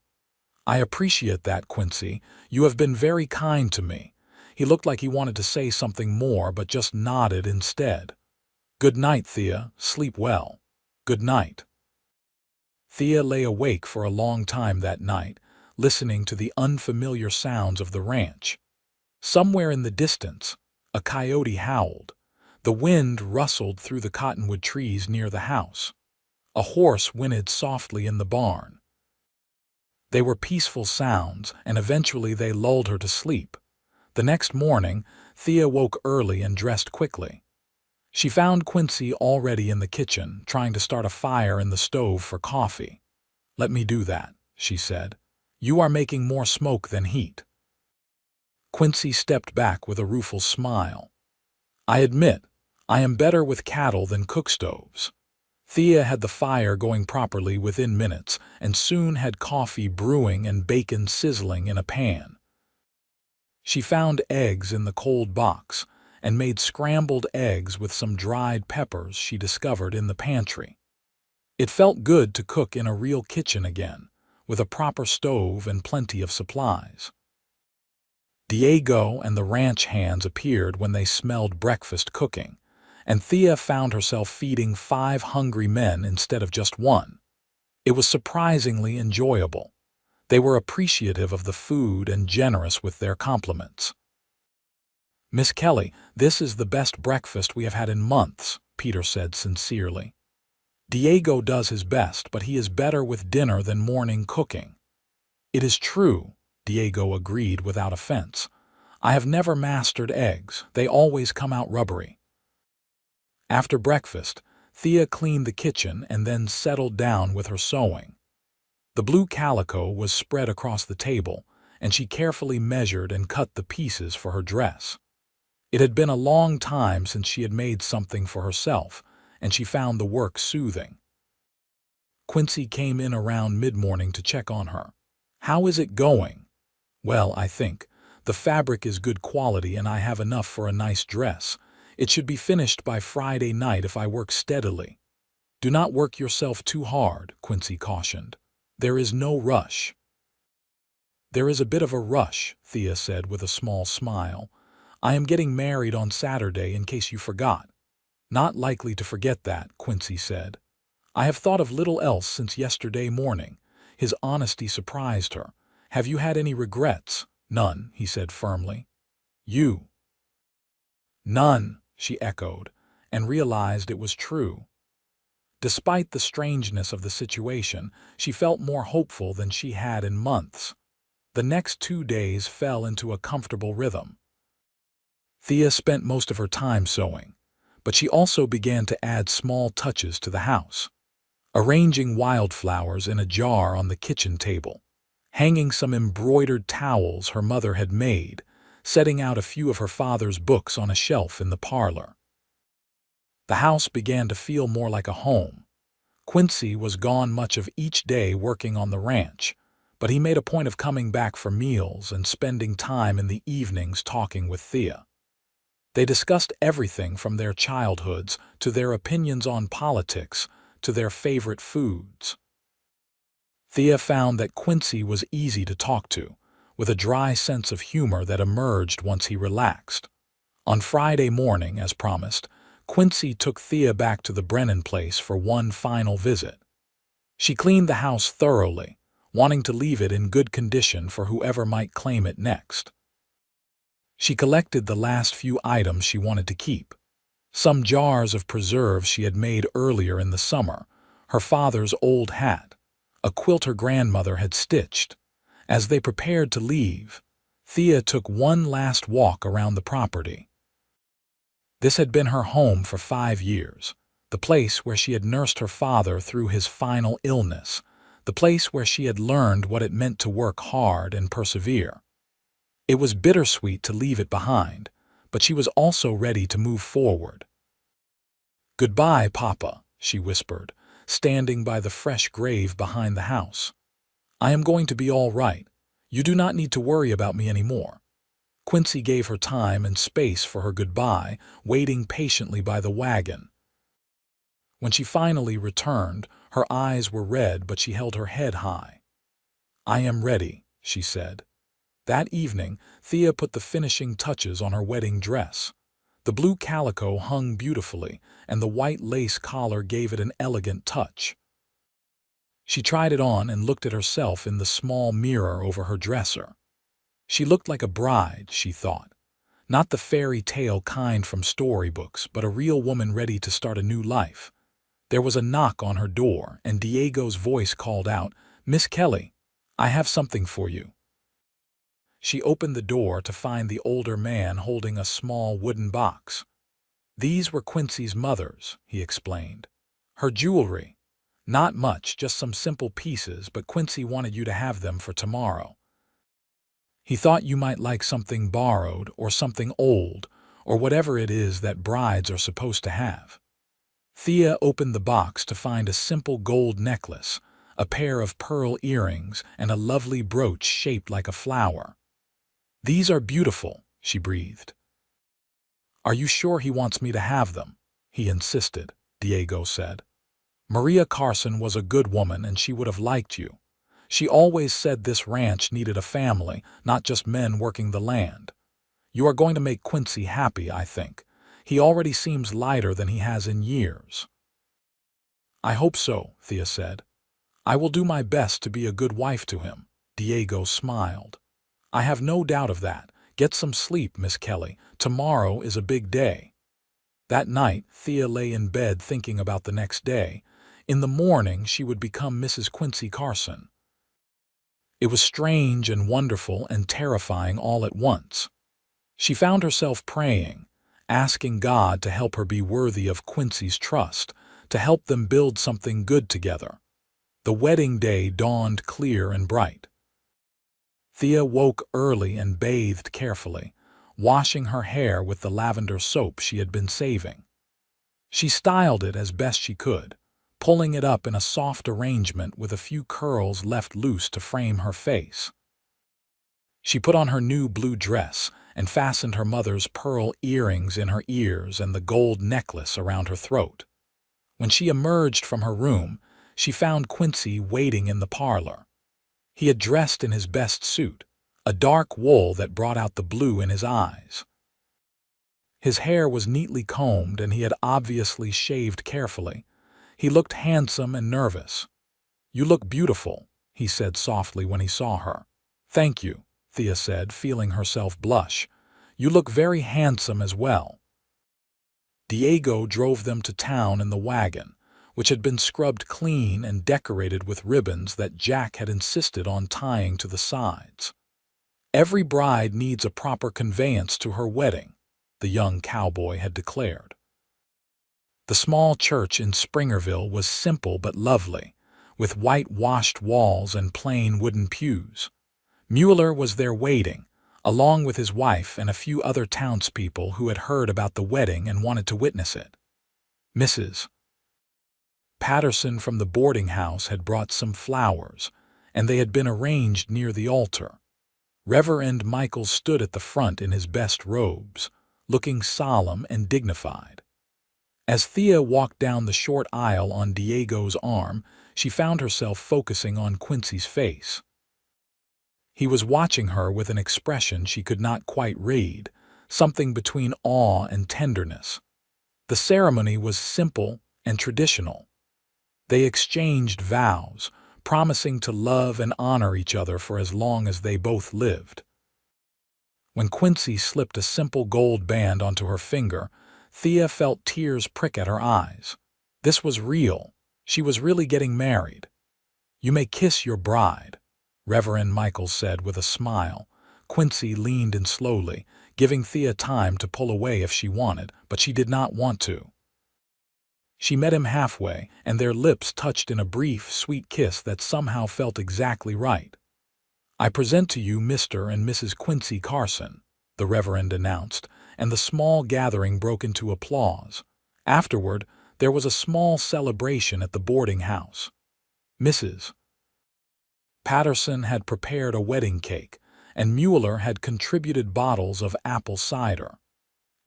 "I appreciate that, Quincy. You have been very kind to me." He looked like he wanted to say something more but just nodded instead. "Good night, Thea. Sleep well." "Good night." Thea lay awake for a long time that night, listening to the unfamiliar sounds of the ranch. Somewhere in the distance, a coyote howled. The wind rustled through the cottonwood trees near the house. A horse whinnied softly in the barn. They were peaceful sounds, and eventually they lulled her to sleep. The next morning, Thea woke early and dressed quickly. She found Quincy already in the kitchen, trying to start a fire in the stove for coffee. "Let me do that," she said. "You are making more smoke than heat." Quincy stepped back with a rueful smile. "I admit, I am better with cattle than cook stoves." Thea had the fire going properly within minutes, and soon had coffee brewing and bacon sizzling in a pan. She found eggs in the cold box, and made scrambled eggs with some dried peppers she discovered in the pantry. It felt good to cook in a real kitchen again, with a proper stove and plenty of supplies. Diego and the ranch hands appeared when they smelled breakfast cooking, and Thea found herself feeding 5 hungry men instead of just one. It was surprisingly enjoyable. They were appreciative of the food and generous with their compliments. "Miss Kelly, this is the best breakfast we have had in months," Peter said sincerely. "Diego does his best, but he is better with dinner than morning cooking." "It is true," Diego agreed without offense. "I have never mastered eggs. They always come out rubbery." After breakfast, Thea cleaned the kitchen and then settled down with her sewing. The blue calico was spread across the table, and she carefully measured and cut the pieces for her dress. It had been a long time since she had made something for herself, and she found the work soothing. Quincy came in around mid-morning to check on her. "How is it going?" "Well, I think. The fabric is good quality and I have enough for a nice dress. It should be finished by Friday night if I work steadily." "Do not work yourself too hard," Quincy cautioned. "There is no rush." "There is a bit of a rush," Thea said with a small smile. "I am getting married on Saturday, in case you forgot." "Not likely to forget that," Quincy said. "I have thought of little else since yesterday morning." His honesty surprised her. "Have you had any regrets?" "None," he said firmly. "You?" "None," she echoed, and realized it was true. Despite the strangeness of the situation, she felt more hopeful than she had in months. The next 2 days fell into a comfortable rhythm. Thea spent most of her time sewing, but she also began to add small touches to the house. Arranging wildflowers in a jar on the kitchen table, hanging some embroidered towels her mother had made, setting out a few of her father's books on a shelf in the parlor. The house began to feel more like a home. Quincy was gone much of each day working on the ranch, but he made a point of coming back for meals and spending time in the evenings talking with Thea. They discussed everything from their childhoods to their opinions on politics to their favorite foods. Thea found that Quincy was easy to talk to, with a dry sense of humor that emerged once he relaxed. On Friday morning, as promised, Quincy took Thea back to the Brennan place for one final visit. She cleaned the house thoroughly, wanting to leave it in good condition for whoever might claim it next. She collected the last few items she wanted to keep. Some jars of preserves she had made earlier in the summer, her father's old hat, a quilt her grandmother had stitched. As they prepared to leave, Thea took one last walk around the property. This had been her home for 5 years, the place where she had nursed her father through his final illness, the place where she had learned what it meant to work hard and persevere. It was bittersweet to leave it behind, but she was also ready to move forward. "Goodbye, Papa," she whispered, standing by the fresh grave behind the house. "I am going to be all right. You do not need to worry about me anymore." Quincy gave her time and space for her goodbye, waiting patiently by the wagon. When she finally returned, her eyes were red, but she held her head high. "I am ready," she said. That evening, Thea put the finishing touches on her wedding dress. The blue calico hung beautifully, and the white lace collar gave it an elegant touch. She tried it on and looked at herself in the small mirror over her dresser. She looked like a bride, she thought. Not the fairy tale kind from storybooks, but a real woman ready to start a new life. There was a knock on her door, and Diego's voice called out, "Miss Kelly, I have something for you." She opened the door to find the older man holding a small wooden box. "These were Quincy's mother's," he explained. "Her jewelry. Not much, just some simple pieces, but Quincy wanted you to have them for tomorrow. He thought you might like something borrowed or something old, or whatever it is that brides are supposed to have." Thea opened the box to find a simple gold necklace, a pair of pearl earrings, and a lovely brooch shaped like a flower. "These are beautiful," she breathed. "Are you sure he wants me to have them?" he insisted, Diego said. "Maria Carson was a good woman and she would have liked you. She always said this ranch needed a family, not just men working the land. You are going to make Quincy happy, I think. He already seems lighter than he has in years." "I hope so," Thea said. "I will do my best to be a good wife to him." Diego smiled. "I have no doubt of that. Get some sleep, Miss Kelly. Tomorrow is a big day." That night, Thea lay in bed thinking about the next day. In the morning, she would become Mrs. Quincy Carson. It was strange and wonderful and terrifying all at once. She found herself praying, asking God to help her be worthy of Quincy's trust, to help them build something good together. The wedding day dawned clear and bright. Thea woke early and bathed carefully, washing her hair with the lavender soap she had been saving. She styled it as best she could, pulling it up in a soft arrangement with a few curls left loose to frame her face. She put on her new blue dress and fastened her mother's pearl earrings in her ears and the gold necklace around her throat. When she emerged from her room, she found Quincy waiting in the parlor. He had dressed in his best suit, a dark wool that brought out the blue in his eyes. His hair was neatly combed and he had obviously shaved carefully. He looked handsome and nervous. "You look beautiful," he said softly when he saw her. "Thank you," Thea said, feeling herself blush. "You look very handsome as well." Diego drove them to town in the wagon, which had been scrubbed clean and decorated with ribbons that Jack had insisted on tying to the sides. "Every bride needs a proper conveyance to her wedding," the young cowboy had declared. The small church in Springerville was simple but lovely, with whitewashed walls and plain wooden pews. Mueller was there waiting, along with his wife and a few other townspeople who had heard about the wedding and wanted to witness it. Mrs. Patterson from the boarding house had brought some flowers, and they had been arranged near the altar. Reverend Michael stood at the front in his best robes, looking solemn and dignified. As Thea walked down the short aisle on Diego's arm, she found herself focusing on Quincy's face. He was watching her with an expression she could not quite read, something between awe and tenderness. The ceremony was simple and traditional. They exchanged vows, promising to love and honor each other for as long as they both lived. When Quincy slipped a simple gold band onto her finger, Thea felt tears prick at her eyes. This was real. She was really getting married. "You may kiss your bride," Reverend Michael said with a smile. Quincy leaned in slowly, giving Thea time to pull away if she wanted, but she did not want to. She met him halfway, and their lips touched in a brief, sweet kiss that somehow felt exactly right. "I present to you Mr. and Mrs. Quincy Carson," the Reverend announced, and the small gathering broke into applause. Afterward, there was a small celebration at the boarding house. Mrs. Patterson had prepared a wedding cake, and Mueller had contributed bottles of apple cider.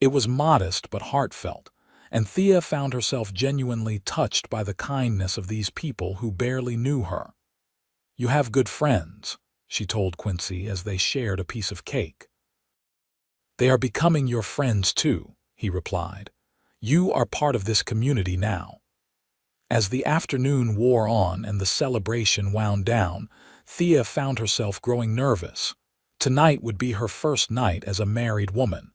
It was modest but heartfelt, and Thea found herself genuinely touched by the kindness of these people who barely knew her. "You have good friends," she told Quincy as they shared a piece of cake. "They are becoming your friends too," he replied. "You are part of this community now." As the afternoon wore on and the celebration wound down, Thea found herself growing nervous. Tonight would be her first night as a married woman.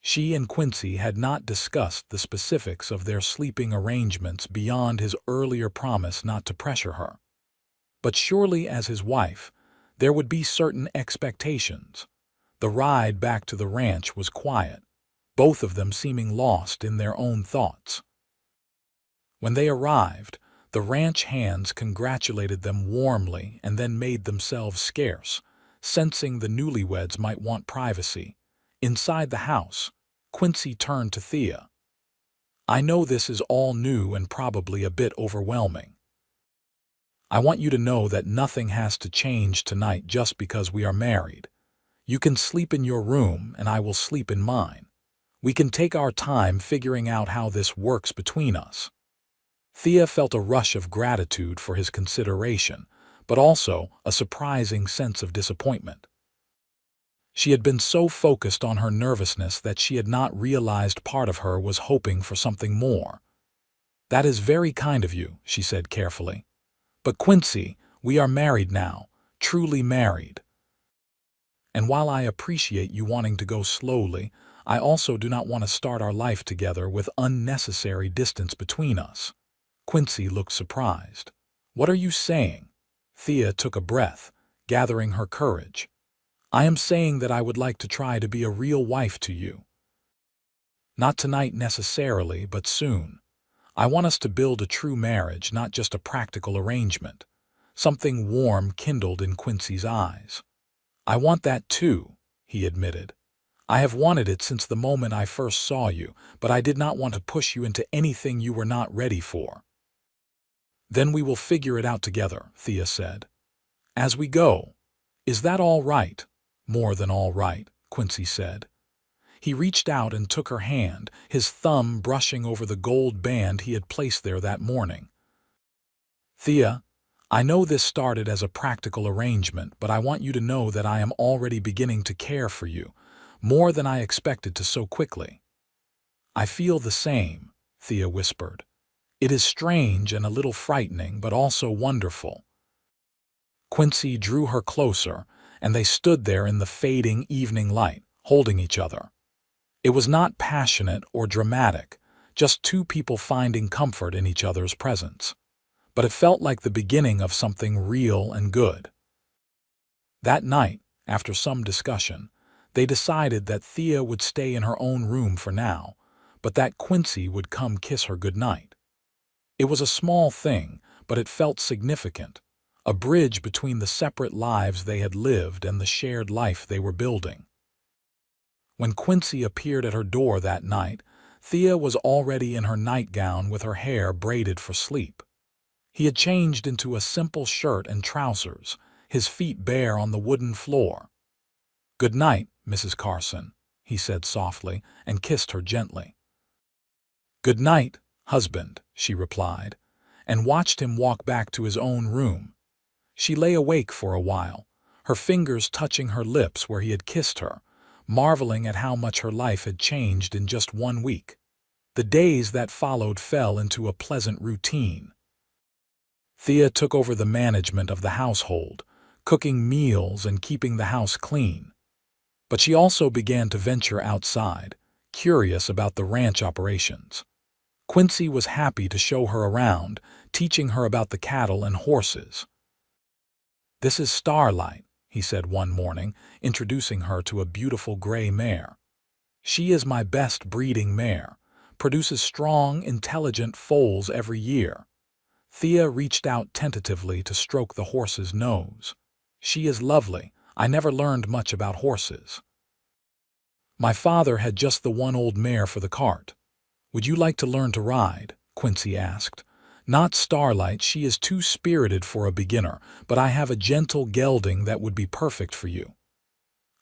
She and Quincy had not discussed the specifics of their sleeping arrangements beyond his earlier promise not to pressure her. But surely as his wife, there would be certain expectations. The ride back to the ranch was quiet, both of them seeming lost in their own thoughts. When they arrived, the ranch hands congratulated them warmly and then made themselves scarce, sensing the newlyweds might want privacy. Inside the house, Quincy turned to Thea. "I know this is all new and probably a bit overwhelming. I want you to know that nothing has to change tonight just because we are married. You can sleep in your room and I will sleep in mine. We can take our time figuring out how this works between us." Thea felt a rush of gratitude for his consideration, but also a surprising sense of disappointment. She had been so focused on her nervousness that she had not realized part of her was hoping for something more. "That is very kind of you," she said carefully. "But Quincy, we are married now, truly married. And while I appreciate you wanting to go slowly, I also do not want to start our life together with unnecessary distance between us." Quincy looked surprised. "What are you saying?" Thea took a breath, gathering her courage. "I am saying that I would like to try to be a real wife to you. Not tonight necessarily, but soon. I want us to build a true marriage, not just a practical arrangement." Something warm kindled in Quincy's eyes. "I want that too," he admitted. "I have wanted it since the moment I first saw you, but I did not want to push you into anything you were not ready for." "Then we will figure it out together," Thea said. "As we go. Is that all right?" "More than all right," Quincy said. He reached out and took her hand, his thumb brushing over the gold band he had placed there that morning. "Thea, I know this started as a practical arrangement, but I want you to know that I am already beginning to care for you, more than I expected to so quickly." "I feel the same," Thea whispered. "It is strange and a little frightening, but also wonderful." Quincy drew her closer, and they stood there in the fading evening light, holding each other. It was not passionate or dramatic, just two people finding comfort in each other's presence. But it felt like the beginning of something real and good. That night, after some discussion, they decided that Thea would stay in her own room for now, but that Quincy would come kiss her goodnight. It was a small thing, but it felt significant, a bridge between the separate lives they had lived and the shared life they were building. When Quincy appeared at her door that night, Thea was already in her nightgown with her hair braided for sleep. He had changed into a simple shirt and trousers, his feet bare on the wooden floor. "Good night, Mrs. Carson," he said softly, and kissed her gently. "Good night, husband," she replied, and watched him walk back to his own room. She lay awake for a while, her fingers touching her lips where he had kissed her, marveling at how much her life had changed in just 1 week. The days that followed fell into a pleasant routine. Thea took over the management of the household, cooking meals and keeping the house clean. But she also began to venture outside, curious about the ranch operations. Quincy was happy to show her around, teaching her about the cattle and horses. "This is Starlight," he said one morning, introducing her to a beautiful gray mare. "She is my best breeding mare, produces strong, intelligent foals every year." Thea reached out tentatively to stroke the horse's nose. "She is lovely. I never learned much about horses. My father had just the one old mare for the cart. Would you like to learn to ride?" Quincy asked. "Not Starlight, she is too spirited for a beginner, but I have a gentle gelding that would be perfect for you."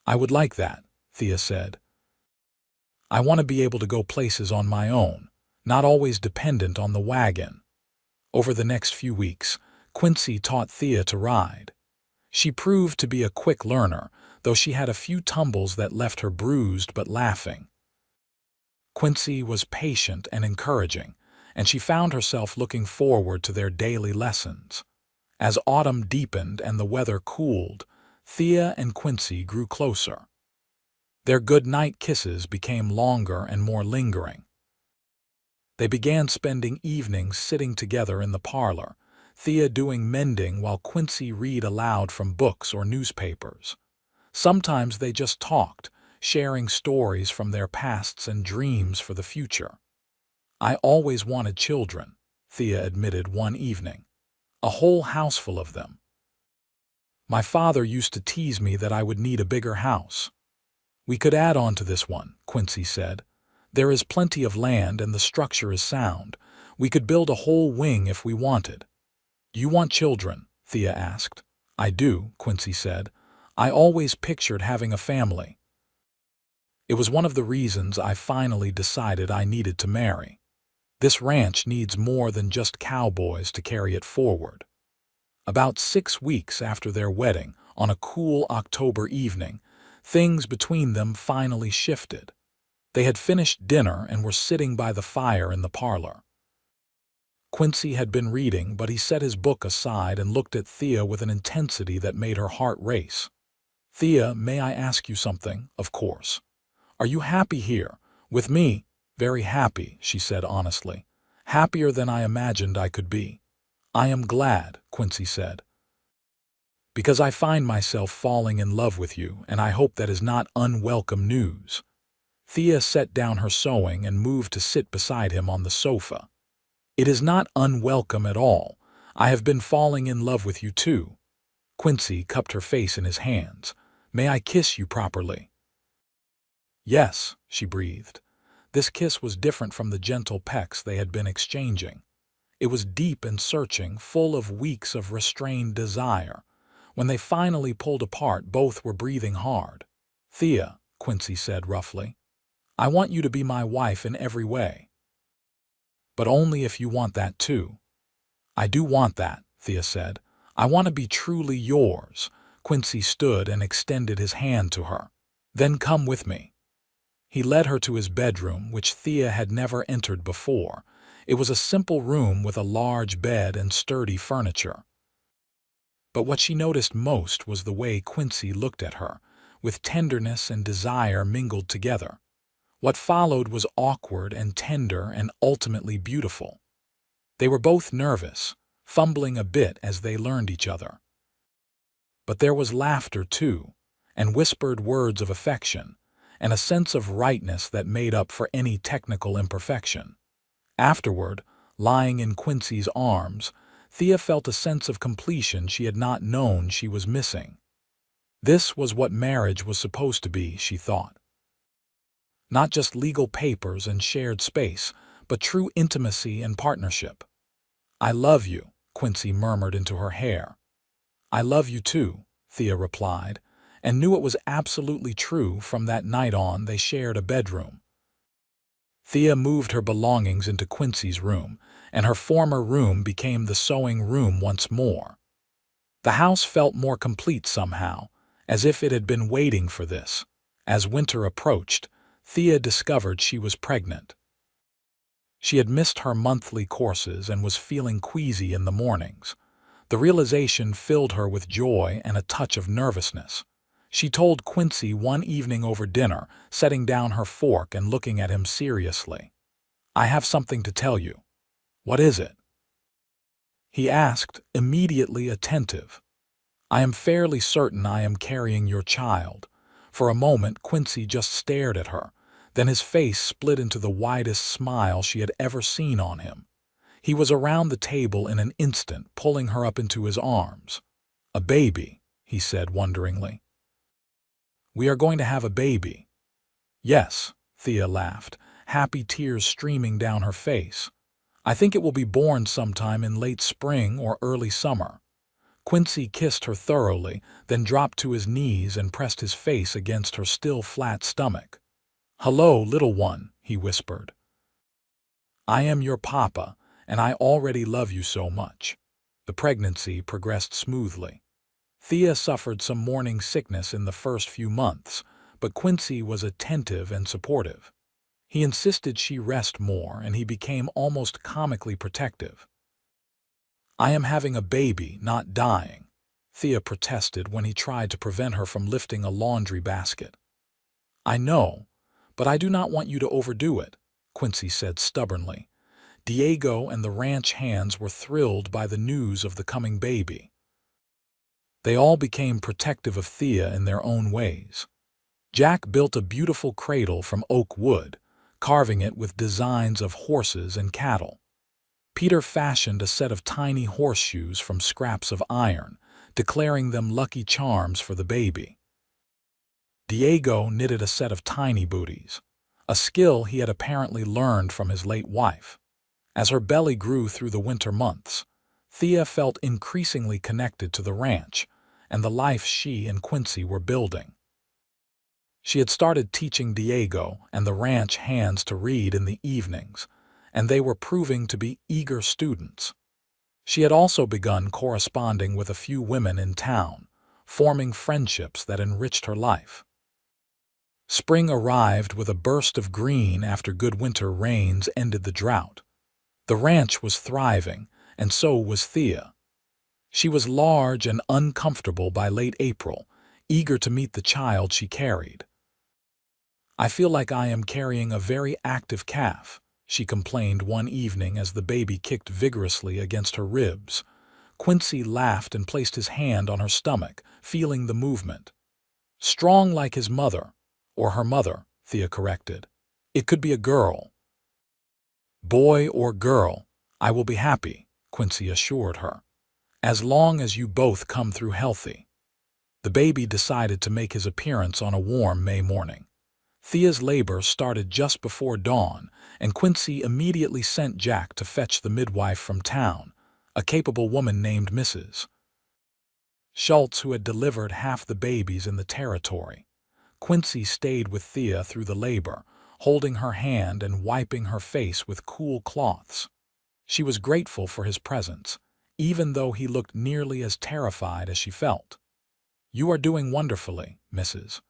"I would like that," Thea said. "I want to be able to go places on my own, not always dependent on the wagon." Over the next few weeks, Quincy taught Thea to ride. She proved to be a quick learner, though she had a few tumbles that left her bruised but laughing. Quincy was patient and encouraging, and she found herself looking forward to their daily lessons. As autumn deepened and the weather cooled, Thea and Quincy grew closer. Their good-night kisses became longer and more lingering. They began spending evenings sitting together in the parlor, Thea doing mending while Quincy read aloud from books or newspapers. Sometimes they just talked, sharing stories from their pasts and dreams for the future. "I always wanted children," Thea admitted one evening. "A whole house full of them. My father used to tease me that I would need a bigger house." "We could add on to this one," Quincy said. "There is plenty of land and the structure is sound. We could build a whole wing if we wanted." "You want children?" Thea asked. "I do," Quincy said. "I always pictured having a family. It was one of the reasons I finally decided I needed to marry. This ranch needs more than just cowboys to carry it forward." About 6 weeks after their wedding, on a cool October evening, things between them finally shifted. They had finished dinner and were sitting by the fire in the parlor. Quincy had been reading, but he set his book aside and looked at Thea with an intensity that made her heart race. "Thea, may I ask you something?" "Of course." "Are you happy here?" "With me?" "Very happy," she said honestly. "Happier than I imagined I could be." "I am glad," Quincy said. "Because I find myself falling in love with you, and I hope that is not unwelcome news." Thea set down her sewing and moved to sit beside him on the sofa. "It is not unwelcome at all. I have been falling in love with you too." Quincy cupped her face in his hands. "May I kiss you properly?" "Yes," she breathed. This kiss was different from the gentle pecks they had been exchanging. It was deep and searching, full of weeks of restrained desire. When they finally pulled apart, both were breathing hard. "Thea," Quincy said roughly, "I want you to be my wife in every way." "But only if you want that too." "I do want that," Thea said. "I want to be truly yours." Quincy stood and extended his hand to her. "Then come with me." He led her to his bedroom, which Thea had never entered before. It was a simple room with a large bed and sturdy furniture. But what she noticed most was the way Quincy looked at her, with tenderness and desire mingled together. What followed was awkward and tender and ultimately beautiful. They were both nervous, fumbling a bit as they learned each other. But there was laughter too, and whispered words of affection, and a sense of rightness that made up for any technical imperfection. Afterward, lying in Quincy's arms, Thea felt a sense of completion she had not known she was missing. This was what marriage was supposed to be, she thought. Not just legal papers and shared space, but true intimacy and partnership. "I love you," Quincy murmured into her hair. "I love you too," Thea replied, and knew it was absolutely true. From that night on, they shared a bedroom. Thea moved her belongings into Quincy's room, and her former room became the sewing room once more. The house felt more complete somehow, as if it had been waiting for this. As winter approached, Thea discovered she was pregnant. She had missed her monthly courses and was feeling queasy in the mornings. The realization filled her with joy and a touch of nervousness. She told Quincy one evening over dinner, setting down her fork and looking at him seriously. "I have something to tell you." "What is it?" he asked, immediately attentive. "I am fairly certain I am carrying your child." For a moment, Quincy just stared at her. Then his face split into the widest smile she had ever seen on him. He was around the table in an instant, pulling her up into his arms. "A baby," he said wonderingly. "We are going to have a baby." "Yes," Thea laughed, happy tears streaming down her face. "I think it will be born sometime in late spring or early summer." Quincy kissed her thoroughly, then dropped to his knees and pressed his face against her still flat stomach. "Hello, little one," he whispered. "I am your papa, and I already love you so much." The pregnancy progressed smoothly. Thea suffered some morning sickness in the first few months, but Quincy was attentive and supportive. He insisted she rest more, and he became almost comically protective. "I am having a baby, not dying," Thea protested when he tried to prevent her from lifting a laundry basket. I know, but I do not want you to overdo it, Quincy said stubbornly. Diego and the ranch hands were thrilled by the news of the coming baby. They all became protective of Thea in their own ways. Jack built a beautiful cradle from oak wood, carving it with designs of horses and cattle. Peter fashioned a set of tiny horseshoes from scraps of iron, declaring them lucky charms for the baby. Diego knitted a set of tiny booties, a skill he had apparently learned from his late wife. As her belly grew through the winter months, Thea felt increasingly connected to the ranch and the life she and Quincy were building. She had started teaching Diego and the ranch hands to read in the evenings, and they were proving to be eager students. She had also begun corresponding with a few women in town, forming friendships that enriched her life. Spring arrived with a burst of green after good winter rains ended the drought. The ranch was thriving, and so was Thea. She was large and uncomfortable by late April, eager to meet the child she carried. I feel like I am carrying a very active calf, she complained one evening as the baby kicked vigorously against her ribs. Quincy laughed and placed his hand on her stomach, feeling the movement. Strong like his mother, or her mother, Thea corrected. It could be a girl. Boy or girl, I will be happy, Quincy assured her, as long as you both come through healthy. The baby decided to make his appearance on a warm May morning. Thea's labor started just before dawn, and Quincy immediately sent Jack to fetch the midwife from town, a capable woman named Mrs. Schultz, who had delivered half the babies in the territory. Quincy stayed with Thea through the labor, holding her hand and wiping her face with cool cloths. She was grateful for his presence, even though he looked nearly as terrified as she felt. You are doing wonderfully, Mrs.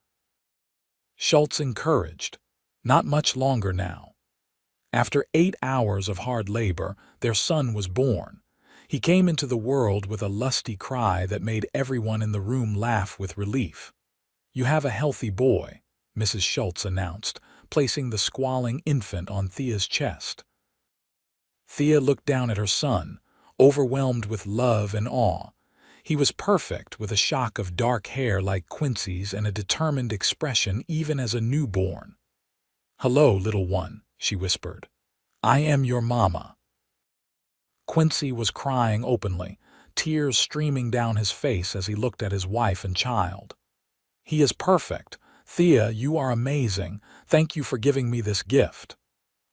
Schultz encouraged. Not much longer now. After 8 hours of hard labor, their son was born. He came into the world with a lusty cry that made everyone in the room laugh with relief. You have a healthy boy, Mrs. Schultz announced, placing the squalling infant on Thea's chest. Thea looked down at her son, overwhelmed with love and awe. He was perfect, with a shock of dark hair like Quincy's and a determined expression even as a newborn. Hello, little one, she whispered. I am your mama. Quincy was crying openly, tears streaming down his face as he looked at his wife and child. He is perfect. Thea, you are amazing. Thank you for giving me this gift.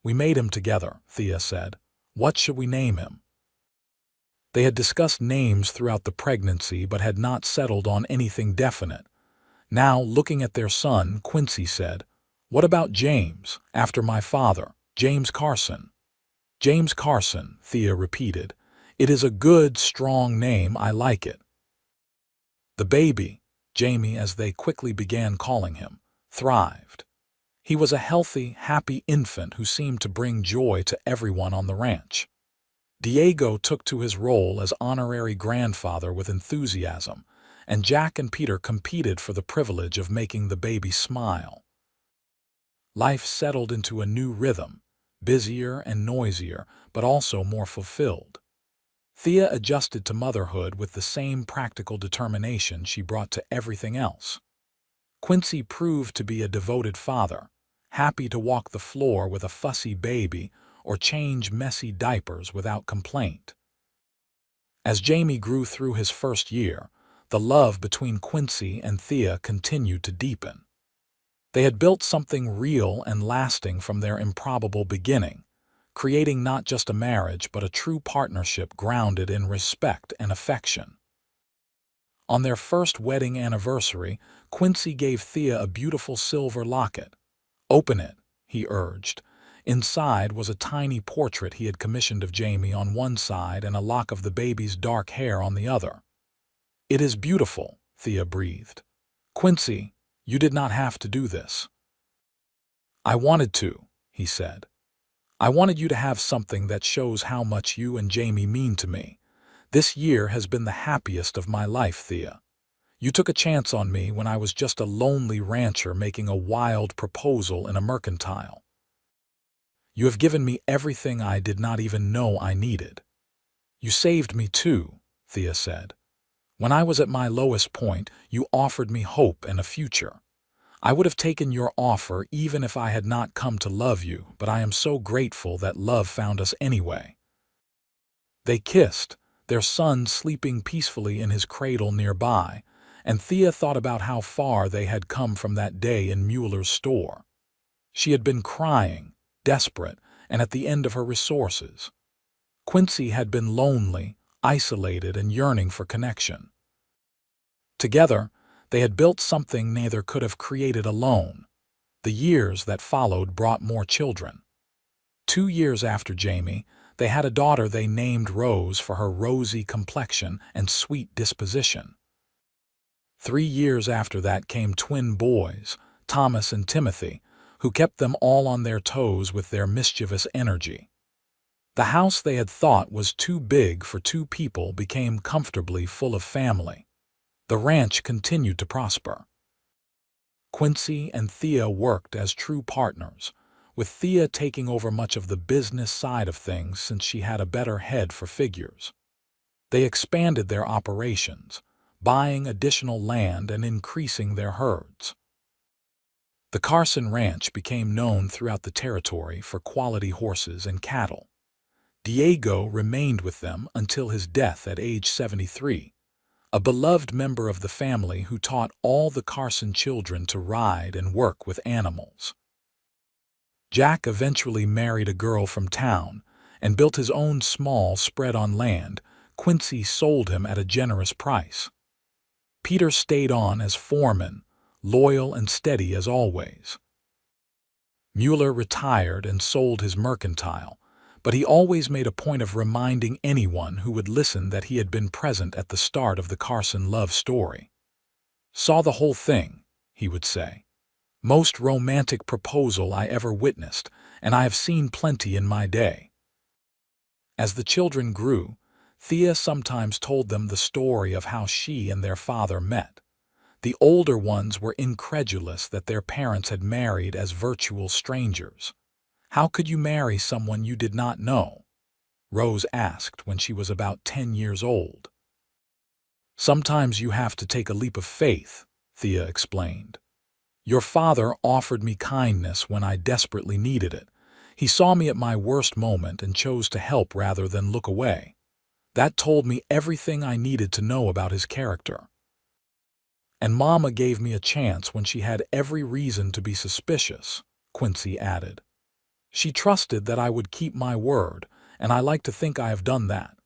We made him together, Thea said. What should we name him? They had discussed names throughout the pregnancy but had not settled on anything definite. Now, looking at their son, Quincy said, What about James, after my father, James Carson? James Carson, Thea repeated. It is a good, strong name. I like it. The baby, Jamie as they quickly began calling him, thrived. He was a healthy, happy infant who seemed to bring joy to everyone on the ranch. Diego took to his role as honorary grandfather with enthusiasm, and Jack and Peter competed for the privilege of making the baby smile. Life settled into a new rhythm, busier and noisier, but also more fulfilled. Thea adjusted to motherhood with the same practical determination she brought to everything else. Quincy proved to be a devoted father, happy to walk the floor with a fussy baby or change messy diapers without complaint. As Jamie grew through his first year, the love between Quincy and Thea continued to deepen. They had built something real and lasting from their improbable beginning, creating not just a marriage but a true partnership grounded in respect and affection. On their first wedding anniversary, Quincy gave Thea a beautiful silver locket. Open it, he urged. Inside was a tiny portrait he had commissioned of Jamie on one side and a lock of the baby's dark hair on the other. It is beautiful, Thea breathed. Quincy, you did not have to do this. I wanted to, he said. I wanted you to have something that shows how much you and Jamie mean to me. This year has been the happiest of my life, Thea. You took a chance on me when I was just a lonely rancher making a wild proposal in a mercantile. You have given me everything I did not even know I needed. You saved me too, Thea said. When I was at my lowest point, you offered me hope and a future. I would have taken your offer even if I had not come to love you, but I am so grateful that love found us anyway. They kissed, their son sleeping peacefully in his cradle nearby, and Thea thought about how far they had come from that day in Mueller's store. She had been crying, desperate, and at the end of her resources. Quincy had been lonely, isolated, and yearning for connection. Together, they had built something neither could have created alone. The years that followed brought more children. 2 years after Jamie, they had a daughter they named Rose for her rosy complexion and sweet disposition. 3 years after that came twin boys, Thomas and Timothy, who kept them all on their toes with their mischievous energy. The house they had thought was too big for 2 people became comfortably full of family. The ranch continued to prosper. Quincy and Thea worked as true partners, with Thea taking over much of the business side of things since she had a better head for figures. They expanded their operations, buying additional land and increasing their herds. The Carson Ranch became known throughout the territory for quality horses and cattle. Diego remained with them until his death at age 73, a beloved member of the family who taught all the Carson children to ride and work with animals. Jack eventually married a girl from town and built his own small spread on land. Quincy sold him at a generous price. Peter stayed on as foreman, loyal and steady as always. Mueller retired and sold his Mercantile, but he always made a point of reminding anyone who would listen that he had been present at the start of the Carson love story. "Saw the whole thing," he would say. "Most romantic proposal I ever witnessed, and I have seen plenty in my day." As the children grew, Thea sometimes told them the story of how she and their father met. The older ones were incredulous that their parents had married as virtual strangers. "How could you marry someone you did not know?" Rose asked when she was about 10 years old. "Sometimes you have to take a leap of faith," Thea explained. "Your father offered me kindness when I desperately needed it. He saw me at my worst moment and chose to help rather than look away. That told me everything I needed to know about his character. And Mama gave me a chance when she had every reason to be suspicious," Quincy added. "She trusted that I would keep my word, and I like to think I have done that."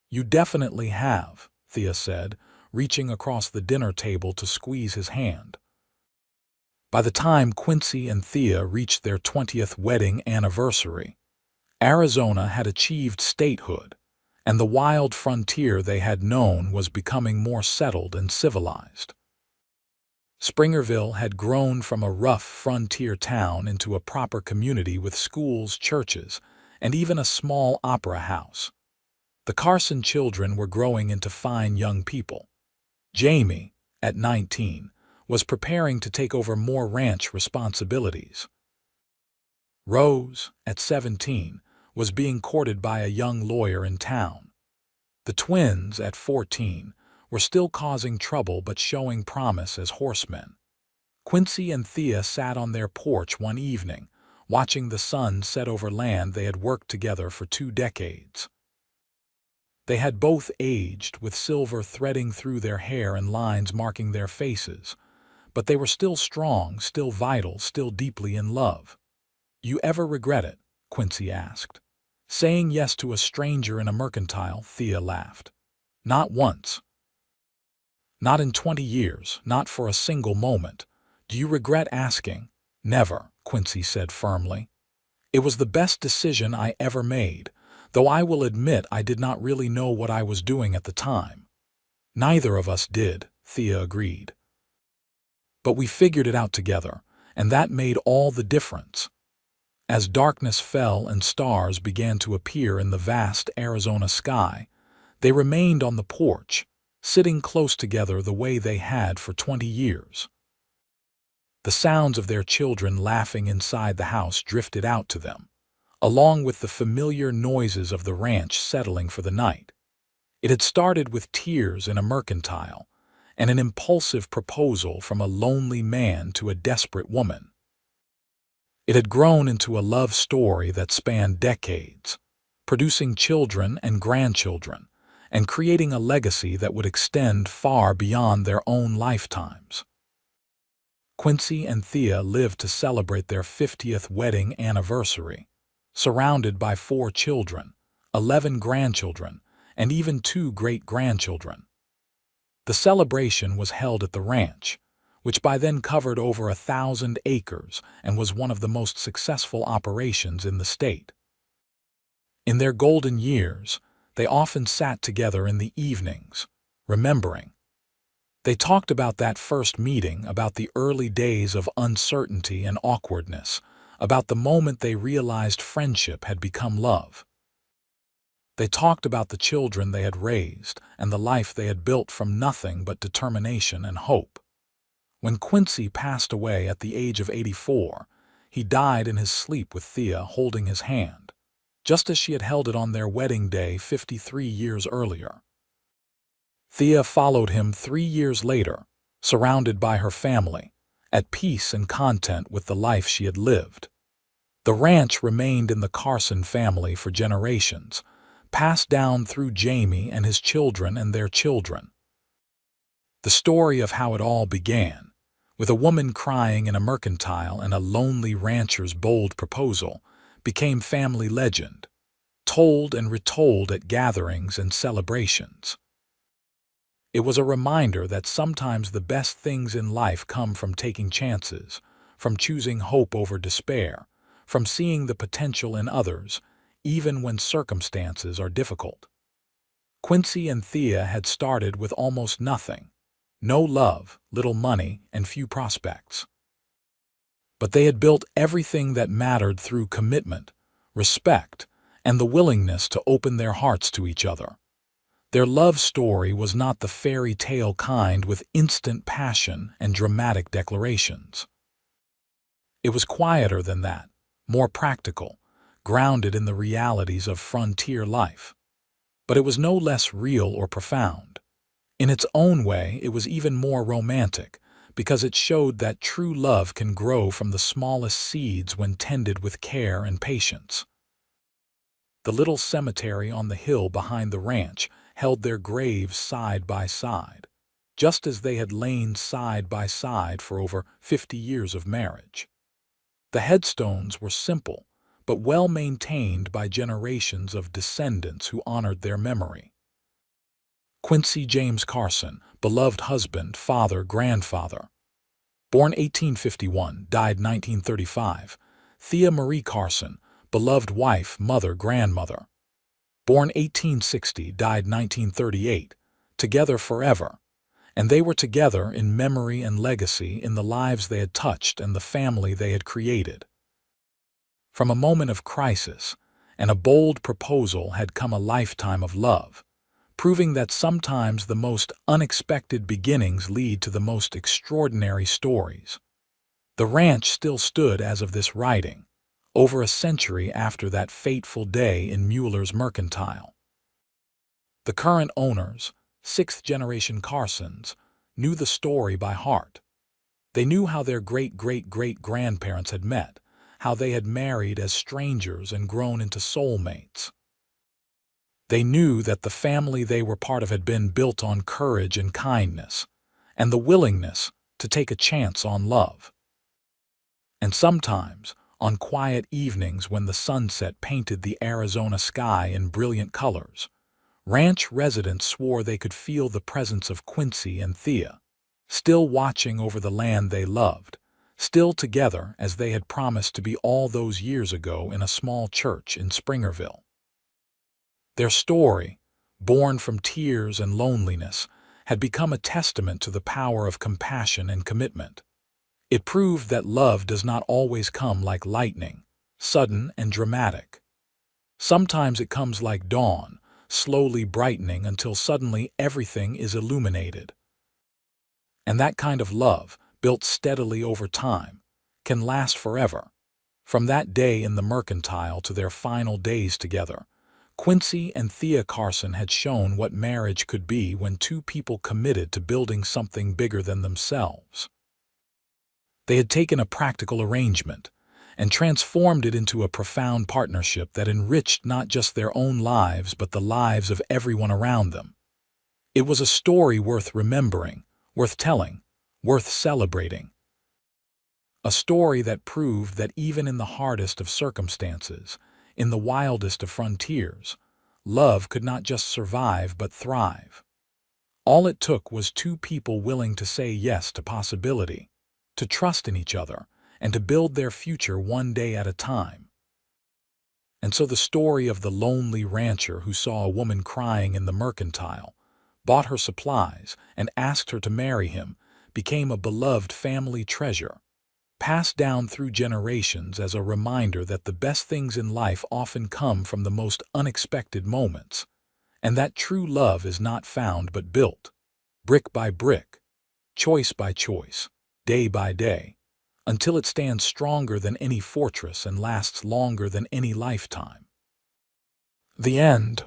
"You definitely have," Thea said, reaching across the dinner table to squeeze his hand. By the time Quincy and Thea reached their 20th wedding anniversary, Arizona had achieved statehood, and the wild frontier they had known was becoming more settled and civilized. Springerville had grown from a rough frontier town into a proper community with schools, churches, and even a small opera house. The Carson children were growing into fine young people. Jamie, at 19, was preparing to take over more ranch responsibilities. Rose, at 17, was being courted by a young lawyer in town. The twins, at 14, were still causing trouble but showing promise as horsemen. Quincy and Thea sat on their porch one evening, watching the sun set over land they had worked together for 2 decades. They had both aged, with silver threading through their hair and lines marking their faces, but they were still strong, still vital, still deeply in love. "You ever regret it?" Quincy asked. "Saying yes to a stranger in a mercantile," Thea laughed. "Not once. Not in 20 years, not for a single moment. Do you regret asking?" "Never," Quincy said firmly. "It was the best decision I ever made, though I will admit I did not really know what I was doing at the time." "Neither of us did," Thea agreed. "But we figured it out together, and that made all the difference." As darkness fell and stars began to appear in the vast Arizona sky, they remained on the porch, sitting close together the way they had for 20 years. The sounds of their children laughing inside the house drifted out to them, along with the familiar noises of the ranch settling for the night. It had started with tears in a Mercantile and an impulsive proposal from a lonely man to a desperate woman. It had grown into a love story that spanned decades, producing children and grandchildren, and creating a legacy that would extend far beyond their own lifetimes. Quincy and Thea lived to celebrate their 50th wedding anniversary, surrounded by 4 children, 11 grandchildren, and even 2 great-grandchildren. The celebration was held at the ranch, which by then covered over 1,000 acres and was one of the most successful operations in the state. In their golden years, they often sat together in the evenings, remembering. They talked about that first meeting, about the early days of uncertainty and awkwardness, about the moment they realized friendship had become love. They talked about the children they had raised and the life they had built from nothing but determination and hope. When Quincy passed away at the age of 84, he died in his sleep with Thea holding his hand, just as she had held it on their wedding day 53 years earlier. Thea followed him 3 years later, surrounded by her family, at peace and content with the life she had lived. The ranch remained in the Carson family for generations, passed down through Jamie and his children and their children. The story of how it all began, with a woman crying in a Mercantile and a lonely rancher's bold proposal, became family legend, told and retold at gatherings and celebrations. It was a reminder that sometimes the best things in life come from taking chances, from choosing hope over despair, from seeing the potential in others, even when circumstances are difficult. Quincy and Thea had started with almost nothing, no love, little money, and few prospects. But they had built everything that mattered through commitment, respect, and the willingness to open their hearts to each other. Their love story was not the fairy tale kind with instant passion and dramatic declarations. It was quieter than that, more practical, grounded in the realities of frontier life. But it was no less real or profound. In its own way, it was even more romantic, because it showed that true love can grow from the smallest seeds when tended with care and patience. The little cemetery on the hill behind the ranch held their graves side by side, just as they had lain side by side for over 50 years of marriage. The headstones were simple, but well maintained by generations of descendants who honored their memory. Quincy James Carson, beloved husband, father, grandfather. Born 1851, died 1935. Thea Marie Carson, beloved wife, mother, grandmother. Born 1860, died 1938, together forever, and they were together in memory and legacy in the lives they had touched and the family they had created. From a moment of crisis and a bold proposal had come a lifetime of love, proving that sometimes the most unexpected beginnings lead to the most extraordinary stories. The ranch still stood as of this writing, over a century after that fateful day in Mueller's Mercantile. The current owners, 6th-generation Carsons, knew the story by heart. They knew how their great-great-great-grandparents had met, how they had married as strangers and grown into soulmates. They knew that the family they were part of had been built on courage and kindness, and the willingness to take a chance on love. And sometimes, on quiet evenings when the sunset painted the Arizona sky in brilliant colors, ranch residents swore they could feel the presence of Quincy and Thea, still watching over the land they loved, still together as they had promised to be all those years ago in a small church in Springerville. Their story, born from tears and loneliness, had become a testament to the power of compassion and commitment. It proved that love does not always come like lightning, sudden and dramatic. Sometimes it comes like dawn, slowly brightening until suddenly everything is illuminated. And that kind of love, built steadily over time, can last forever. From that day in the Mercantile to their final days together, Quincy and Thea Carson had shown what marriage could be when two people committed to building something bigger than themselves. They had taken a practical arrangement and transformed it into a profound partnership that enriched not just their own lives but the lives of everyone around them. It was a story worth remembering, worth telling, worth celebrating. A story that proved that even in the hardest of circumstances, in the wildest of frontiers, love could not just survive but thrive. All it took was two people willing to say yes to possibility, to trust in each other, and to build their future one day at a time. And so the story of the lonely rancher who saw a woman crying in the Mercantile, bought her supplies, and asked her to marry him, became a beloved family treasure, passed down through generations as a reminder that the best things in life often come from the most unexpected moments, and that true love is not found but built, brick by brick, choice by choice, day by day, until it stands stronger than any fortress and lasts longer than any lifetime. The end.